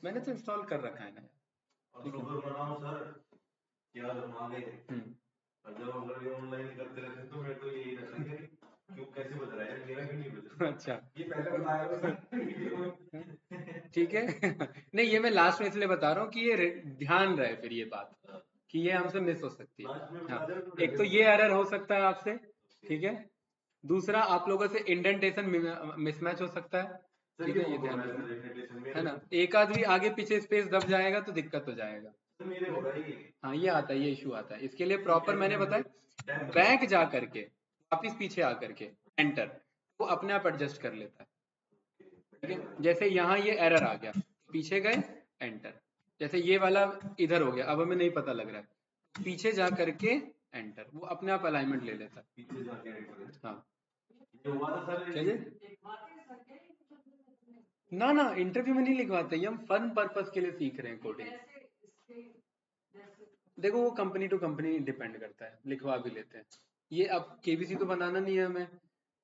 मैंने तो इंस्टॉल कर रखा है ना। ठीक है बनाओ सर, क्या मांगे। जब अगर ये ऑनलाइन करते रहते तो मैं तो यही रहता है क्यों कैसे बज रहा है मेरा, क्यों नहीं बज रहा। अच्छा ये पहले बताया था ठीक है नहीं ये मैं लास्ट में इसलिए बता रहा हूँ कि ये ध्यान रहे फिर ये बात कि ये हमसे मिस हो सकती है। हाँ, एक तो ये एरर हो सकता है आपसे, ठीक है, दूसरा आप लोगों से इंडेंटेशन मिसमैच हो सकता है, ठीक है, ये ध्यान रखना है ना। एक आदमी आगे पीछे स्पेस दब जाएगा तो दिक्कत हो जाएगा। मेरे हो रहा है ये। हाँ ये आता है, ये इशू आता है, इसके लिए प्रॉपर मैंने बताया बैक जा करके वापिस पीछे आकर के एंटर, वो अपने आप एडजस्ट कर लेता है, ठीक है। जैसे यहाँ ये एरर आ गया, पीछे गए एंटर, जैसे ये वाला इधर हो गया, अब हमें नहीं पता लग रहा है, पीछे जा करके एंटर, वो अपने आप अलाइनमेंट ले लेता है। पीछे जाके एंटर। हाँ ये हुआ था सर क्या जी? ना ना इंटरव्यू में नहीं लिखवाते, ये हम फन पर्पस के लिए सीख रहे हैं कोडिंग। देखो वो कंपनी टू कंपनी डिपेंड करता है, लिखवा भी लेते हैं। ये अब केबीसी तो बनाना नहीं है हमें,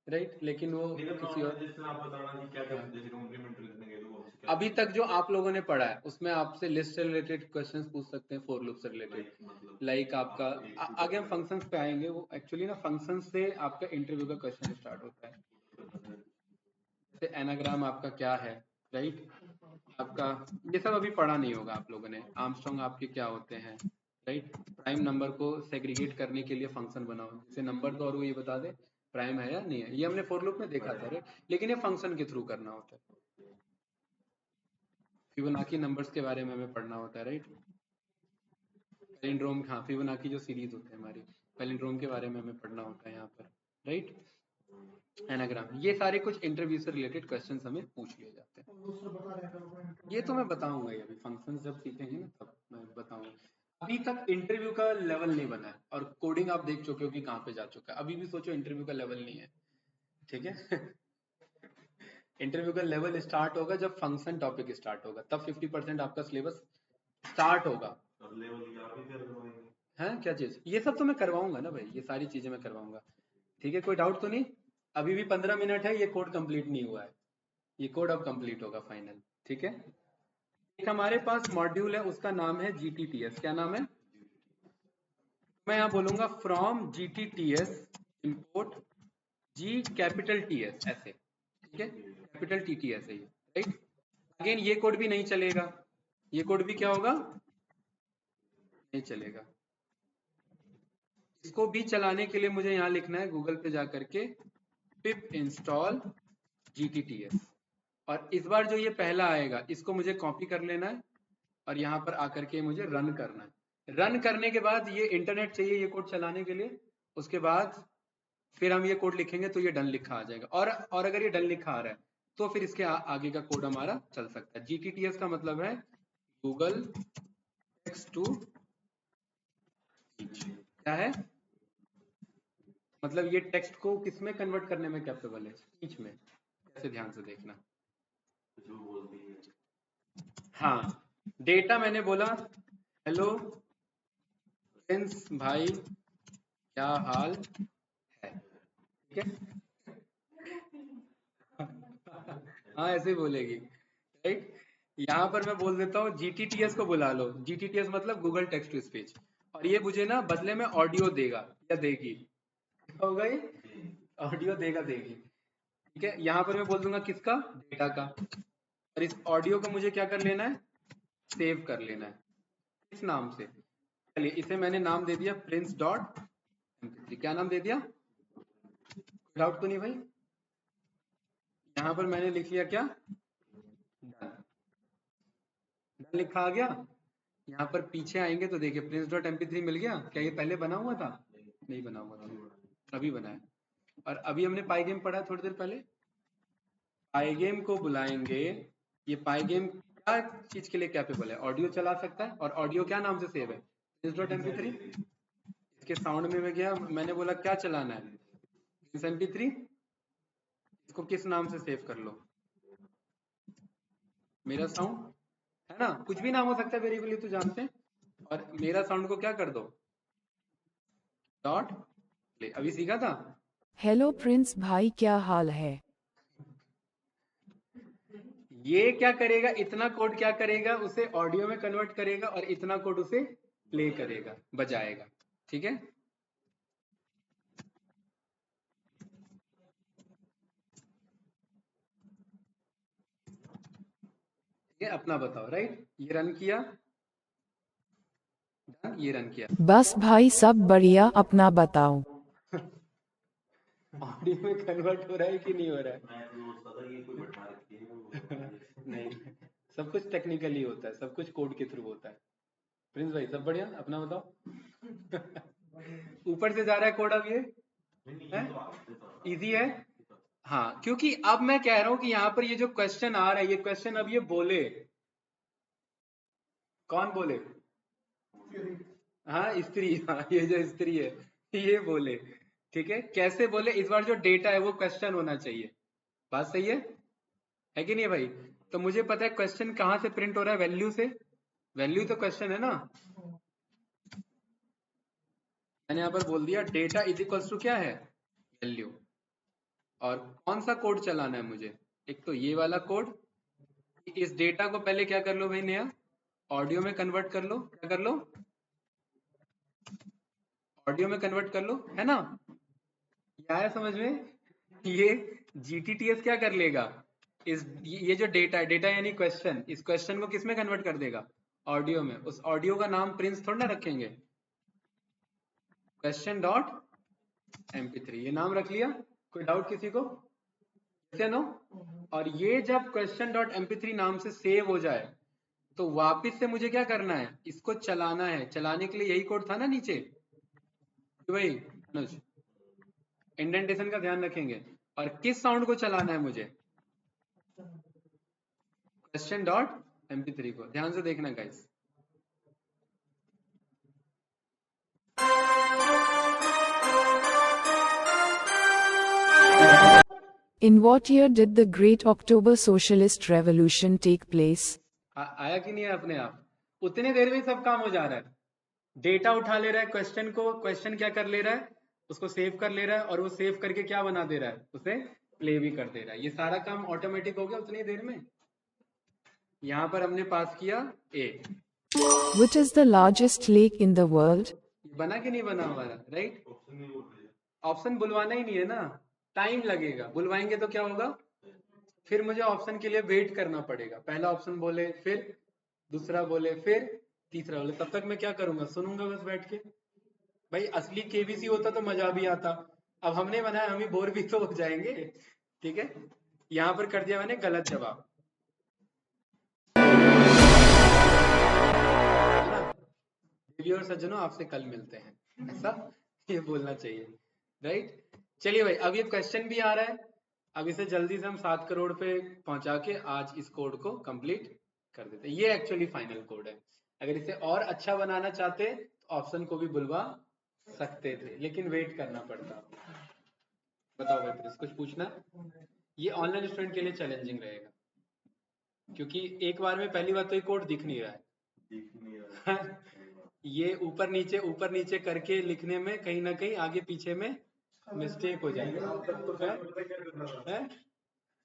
राइट, लेकिन वो किसी और, आप बताना कि क्या क्या जैसे कॉम्प्लीमेंट लिखने के लिए अभी तक जो आप लोगों ने पढ़ा है उसमें आपसे लिस्ट से रिलेटेड क्वेश्चंस पूछ सकते हैं, फॉर लूप से रिलेटेड, लाइक आपका आगे हम फंक्शंस पे आएंगे, वो एक्चुअली ना फंक्शंस से आपका इंटरव्यू का क्वेश्चन स्टार्ट होता है। जैसे एनाग्राम आपका क्या है, राइट, आपका ये सब अभी पढ़ा नहीं होगा आप लोगों ने। आर्मस्ट्रॉन्ग आपके क्या होते हैं, राइट, प्राइम नंबर को सेग्रीगेट करने के लिए फंक्शन बनाओ, जैसे नंबर तो और वो ये बता दे प्राइम है या नहीं है, ये हमने फॉर लूप में देखा था, राइट, लेकिन ये फंक्शन के थ्रू करना होता है। फिबोनाची नंबर्स के बारे में हमें पढ़ना होता है, राइट, पैलिंड्रोम, हाँ फिबोनाची जो सीरीज होते हैं हमारी, पैलिंड्रोम के बारे में हमें पढ़ना होता है यहाँ पर, राइट, एनाग्राम, ये सारे कुछ इंटरव्यू से रिलेटेड क्वेश्चंस हमें पूछ लिए जाते हैं। ये तो मैं बताऊंगा ही, अभी फंक्शंस जब सीखेंगे ना तब मैं बताऊंगा। अभी तक इंटरव्यू का लेवल नहीं बना है, और कोडिंग आप देख चुके हो कि कहाँ पे जा चुका है, अभी भी सोचो इंटरव्यू का लेवल नहीं है, ठीक है इंटरव्यू का लेवल स्टार्ट होगा जब फंक्शन टॉपिक स्टार्ट होगा, तब 50% आपका सिलेबस स्टार्ट होगा। है क्या चीज, ये सब तो मैं करवाऊंगा ना भाई, ये सारी चीजें मैं करवाऊंगा, ठीक है, कोई डाउट तो नहीं। अभी भी 15 मिनट है, ये कोड कंप्लीट नहीं हुआ है, ये कोड अब कंप्लीट होगा फाइनल, ठीक है। एक हमारे पास मॉड्यूल है, उसका नाम है GTTS, क्या नाम है, मैं यहाँ बोलूंगा from GTTS import G capital TS ऐसे, ठीक है, कैपिटल TTS है ये, राइट। अगेन ये कोड भी नहीं चलेगा, ये कोड भी क्या होगा, नहीं चलेगा। इसको भी चलाने के लिए मुझे यहाँ लिखना है गूगल पे जा करके पिप इंस्टॉल GTTS, और इस बार जो ये पहला आएगा इसको मुझे कॉपी कर लेना है और यहाँ पर आकर के मुझे रन करना है। रन करने के बाद ये इंटरनेट चाहिए ये कोड चलाने के लिए, उसके बाद फिर हम ये कोड लिखेंगे तो ये डन लिखा आ जाएगा, और अगर ये डन लिखा आ रहा है तो फिर इसके आगे का कोड हमारा चल सकता है। GTTS का मतलब है गूगल टेक्स्ट टू स्पीच, क्या है मतलब, ये टेक्स्ट को किस में कन्वर्ट करने में कैपेबल है, स्पीच में, कैसे ध्यान से देखना। हाँ, डेटा मैंने बोला हेलो प्रिंस भाई क्या हाल है, ठीक है हाँ ऐसे ही बोलेगी, राइट। यहाँ पर मैं बोल देता हूँ GTTS को बुला लो, GTTS मतलब गूगल टेक्स्ट टू स्पीच, और ये मुझे ना बदले में ऑडियो देगा या देगी, क्या होगा ये, ऑडियो देगा देगी, ठीक है। यहाँ पर मैं बोल दूंगा किसका, डेटा का, और इस ऑडियो को मुझे क्या कर लेना है, सेव कर लेना है, किस नाम से, चलिए इसे मैंने नाम दे दिया prince.mp3, क्या नाम दे दिया, डाउट तो नहीं भाई। यहाँ पर मैंने लिख लिया क्या, डन, डन लिखा आ गया। यहाँ पर पीछे आएंगे तो देखिए prince.mp3 मिल गया, क्या ये पहले बना हुआ था, नहीं बना हुआ था, अभी बना है। और अभी हमने पाईगेम पढ़ा थोड़ी देर पहले, पाईगेम को बुलाएंगे, ये पाईगेम क्या चीज के लिए कैपेबल है, ऑडियो चला सकता है, और ऑडियो क्या नाम से सेव है, prince.mp3। इसके साउंड में मैं गया, मैंने बोला क्या चलाना है, prince.mp3, इसको किस नाम से सेव कर लो, मेरा साउंड है ना, कुछ भी नाम हो सकता है वेरिएबल, ये तो जानते हैं। और मेरा साउंड को क्या कर दो, डॉट प्ले, अभी सीखा था। हेलो प्रिंस भाई, क्या हाल है? ये क्या करेगा, इतना कोड क्या करेगा, उसे ऑडियो में कन्वर्ट करेगा और इतना कोड उसे प्ले करेगा, बजाएगा। ठीक है, ये अपना बताओ, राइट, ये रन किया, डन, ये रन किया। बस भाई सब बढ़िया, अपना बताओ। ऑडियो में कन्वर्ट हो रहा है कि नहीं हो रहा है? मैं तो सोचता था कि कोई बैठा रखी है वो। नहीं, सब कुछ टेक्निकली होता है, सब कुछ कोड के थ्रू होता है। प्रिंस भाई सब बढ़िया, अपना बताओ। ऊपर से जा रहा है कोड अब, ये नहीं नहीं, ये तो आगे तो इजी है। हाँ, क्योंकि अब मैं कह रहा हूं कि यहाँ पर ये जो क्वेश्चन आ रहा है, ये क्वेश्चन अब ये बोले, कौन बोले? हाँ स्त्री, हाँ ये जो स्त्री है ये बोले। ठीक है, कैसे बोले, इस बार जो डेटा है वो क्वेश्चन होना चाहिए। बात सही है कि नहीं भाई? तो मुझे पता है क्वेश्चन कहाँ से प्रिंट हो रहा है, वैल्यू से। वैल्यू तो क्वेश्चन है ना, मैंने यहाँ पर बोल दिया डेटा इज इक्वल्स टू क्या है, वैल्यू। और कौन सा कोड चलाना है मुझे, एक तो ये वाला कोड। इस डेटा को पहले क्या कर लो भाई, नया ऑडियो में कन्वर्ट कर लो, क्या कर लो, ऑडियो में कन्वर्ट कर लो, है ना? ये आया समझ में? ये GTTS क्या कर लेगा, ये जो डेटा है, डेटा यानी क्वेश्चन, इस क्वेश्चन को किस में कन्वर्ट कर देगा, ऑडियो में। उस ऑडियो का नाम प्रिंस थोड़ा ना रखेंगे, क्वेश्चन डॉट MP3, ये नाम रख लिया। कोई डाउट किसी को? नो। और ये जब क्वेश्चन डॉट MP3 नाम से सेव हो जाए तो वापस से मुझे क्या करना है, इसको चलाना है। चलाने के लिए यही कोड था ना नीचे, भाई अनुज, इंडेंटेशन का ध्यान रखेंगे। और किस साउंड को चलाना है मुझे, क्वेश्चन डॉट MP3 को। ध्यान से देखना guys. In what year did the Great October Socialist Revolution take place? आया कि नहीं है अपने आप? उतने देर में सब काम हो जा रहा है। डेटा उठा ले रहा है, क्वेश्चन को, क्वेश्चन क्या कर ले रहा है, उसको सेव कर ले रहा है, और वो सेव करके क्या बना दे रहा है, उसे प्ले भी कर दे रहा है। ये सारा काम ऑटोमेटिक हो गया उतनी देर में। यहाँ पर हमने पास किया A। Which is the largest lake in the world? बना कि नहीं बना हमारा, राइट? ऑप्शन नहीं बोल रहे। ऑप्शन बुलवाना ही नहीं है ना, टाइम लगेगा। बुलवाएंगे तो क्या होगा, फिर मुझे ऑप्शन के लिए वेट करना पड़ेगा। पहला ऑप्शन बोले, फिर दूसरा बोले, फिर तीसरा बोले, तब तक मैं क्या करूंगा, सुनूंगा बस बैठ के। भाई असली KBC होता तो मजा भी आता। अब हमने बनाया, हम ही बोर भी तो हो जाएंगे। ठीक है, यहाँ पर कर दिया मैंने गलत जवाब, है ना? देवी और सज्जनों, आपसे कल मिलते हैं, ऐसा ये बोलना चाहिए, राइट? चलिए भाई, अब ये क्वेश्चन भी आ रहा है। अब इसे जल्दी से हम 7 करोड़ पे पहुंचा के आज इस कोड को कंप्लीट कर देते हैं। ये एक्चुअली फाइनल कोड है। अगर इसे और अच्छा बनाना चाहते तो ऑप्शन को भी बुलवा सकते थे, लेकिन वेट करना पड़ता। बताओ भाई प्लीज, कुछ पूछना? ये ऑनलाइन स्टूडेंट के लिए चैलेंजिंग रहेगा, क्योंकि एक बार में पहली बार तो ये कोड दिख नहीं रहा है। दिख नहीं रहा। ये ऊपर नीचे करके लिखने में कहीं ना कहीं आगे पीछे में मिस्टेक हो जाएगी। अब तक तो क्या करना था? है?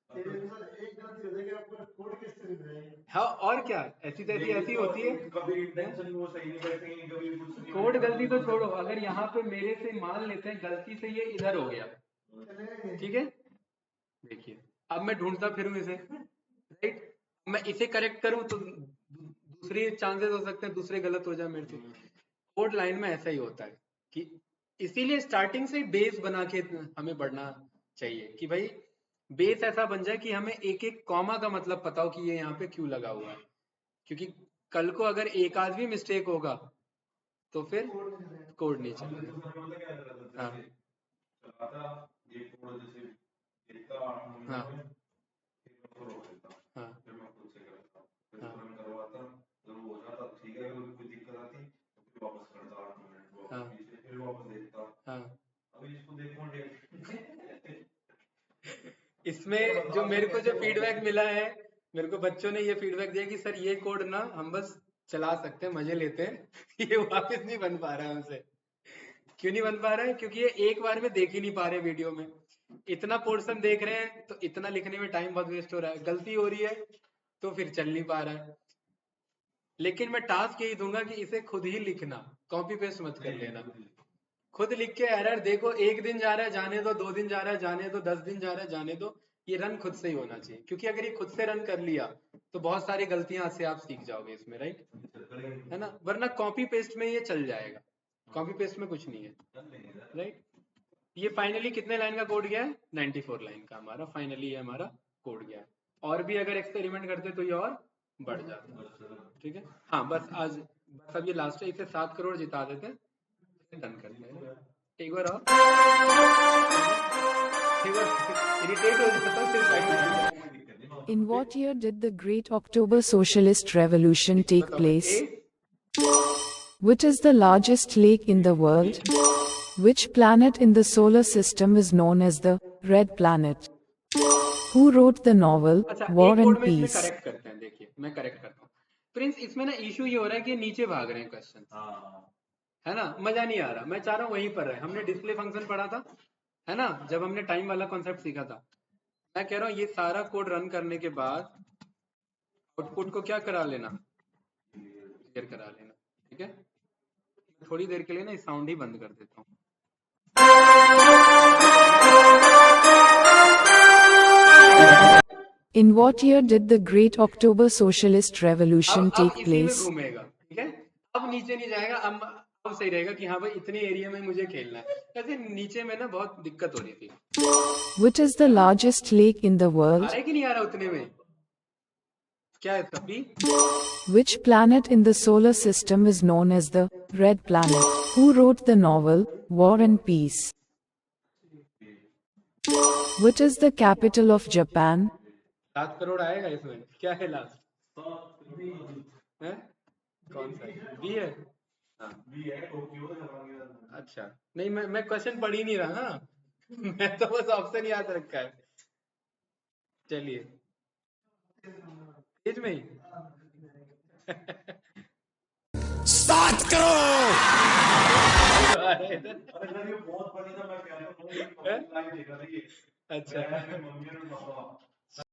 एक गलती हो जाएगी, आपका कोड किस तरह से रहेगा? हाँ, और क्या, ऐसी तैसी ऐसी होती है। कभी इंटेंशन वो सही नहीं करते हैं, कभी कुछ नहीं कोड होता। गलती तो छोड़ो, अगर यहाँ पे मेरे से मान लेते हैं गलती से ये इधर हो गया, ठीक है, देखिए अब मैं ढूंढता फिरूं इसे, राइट? मैं इसे करेक्ट करूं तो दूसरे चांसेस हो सकते हैं दूसरे गलत हो जाए मेरे से। कोड लाइन में ऐसा ही होता है कि इसीलिए स्टार्टिंग से बेस बना के हमें बढ़ना चाहिए, कि भाई बेस ऐसा बन जाए कि हमें एक एक कॉमा का मतलब पता हो कि ये यहाँ पे क्यों लगा हुआ है। क्योंकि कल को अगर एक आध भी मिस्टेक होगा तो फिर कोड नहीं हमने चलेगा। तो मतलब क्या करा था, हाँ जैसे चलाता ये कोड, जैसे देखता 8 महीने हाँ में, फिर मैं उसको रोक देता, हाँ फिर मैं खुद से करता, फिर हाँ रन करवाता, जब वो हो जाता ठीक है, अगर कोई दिक्कत आती तो फिर वापस करता 8 मिनट, हाँ वापस पीछे, फिर वापस देखता। हाँ। अभी इसको देखो इसमें जो मेरे को जो फीडबैक मिला है, मेरे को बच्चों ने ये फीडबैक दिया कि सर ये कोड ना हम बस चला सकते हैं, मजे लेते हैं ये वापस नहीं बन पा रहा है हमसे। क्यों नहीं बन पा रहा है? क्योंकि ये एक बार में देख ही नहीं पा रहे वीडियो में। इतना पोर्शन देख रहे हैं तो इतना लिखने में टाइम बहुत वेस्ट हो रहा है, गलती हो रही है तो फिर चल नहीं पा रहा है। लेकिन मैं टास्क यही दूंगा कि इसे खुद ही लिखना, कॉपी पेस्ट मत कर लेना। खुद लिख के एरर देखो, एक दिन जा रहा है जाने दो, 2 दिन जा रहा है जाने दो, 10 दिन जा रहा है जाने दो, ये रन खुद से ही होना चाहिए। क्योंकि अगर ये खुद से रन कर लिया तो बहुत सारी गलतियां से आप सीख जाओगे इसमें, राइट? है ना? वरना कॉपी पेस्ट में ये चल जाएगा, कॉपी पेस्ट में कुछ नहीं है, राइट? ये फाइनली कितने लाइन का कोड गया है? 94 लाइन का हमारा फाइनली ये हमारा कोड गया है। और भी अगर एक्सपेरिमेंट करते तो ये और बढ़ जाता। ठीक है, हाँ बस आज बस अब ये लास्ट है, इसे 7 करोड़ जिता देते हैं, डन करते हैं। एक बार और इरिटेट हो जाता हूँ, फिर final. In what year did the Great October Socialist Revolution take place? Which is the largest lake in the world? Which planet in the solar system is known as the Red Planet? Who wrote the novel अच्छा, War एक and कोड में इसमें Peace? करेक्ट करते हैं। देखिए मैं करेक्ट करता हूँ प्रिंस, इसमें ना इशू ये हो रहा है कि नीचे भाग रहे हैं क्वेश्चन, है ना? मजा नहीं आ रहा, मैं चाह रहा हूँ वहीं पर रहे। हमने डिस्प्ले फंक्शन पढ़ा था, है ना, जब हमने टाइम वाला कॉन्सेप्ट सीखा था। मैं कह रहा हूँ ये सारा कोड रन करने के बाद आउटपुट को क्या करा लेना, क्लियर करा लेना। ठीक है, थोड़ी देर के लिए ना साउंड ही बंद कर देता हूँ। In what year did the Great October Socialist Revolution अब take इसी में place? घूमेगा, ठीक है? अब नीचे नहीं जाएगा। अब सही रहेगा कि हाँ भाई इतने एरिया में मुझे खेलना है। ऐसे नीचे में ना बहुत दिक्कत हो रही थी। Which is the largest lake in the uh world? रहा है कि नहीं आ रहा उतने में? क्या है इसका B? Which planet in the solar system is known as the Red Planet? Who wrote the novel War and Peace? Which is the capital of Japan? 7 crore आएगा इसमें? क्या है लास्ट है? कौन सा बी है? हाँ अच्छा, नहीं मैं क्वेश्चन पढ़ ही नहीं रहा ना मैं तो बस ऑप्शन याद रखा है। चलिए पेज में ही 7 करोड़। अरे सर ये बहुत फनी था, मैं कह रहा हूँ लाइव देख रहा था ये। अच्छा मैं, मम्मी और पापा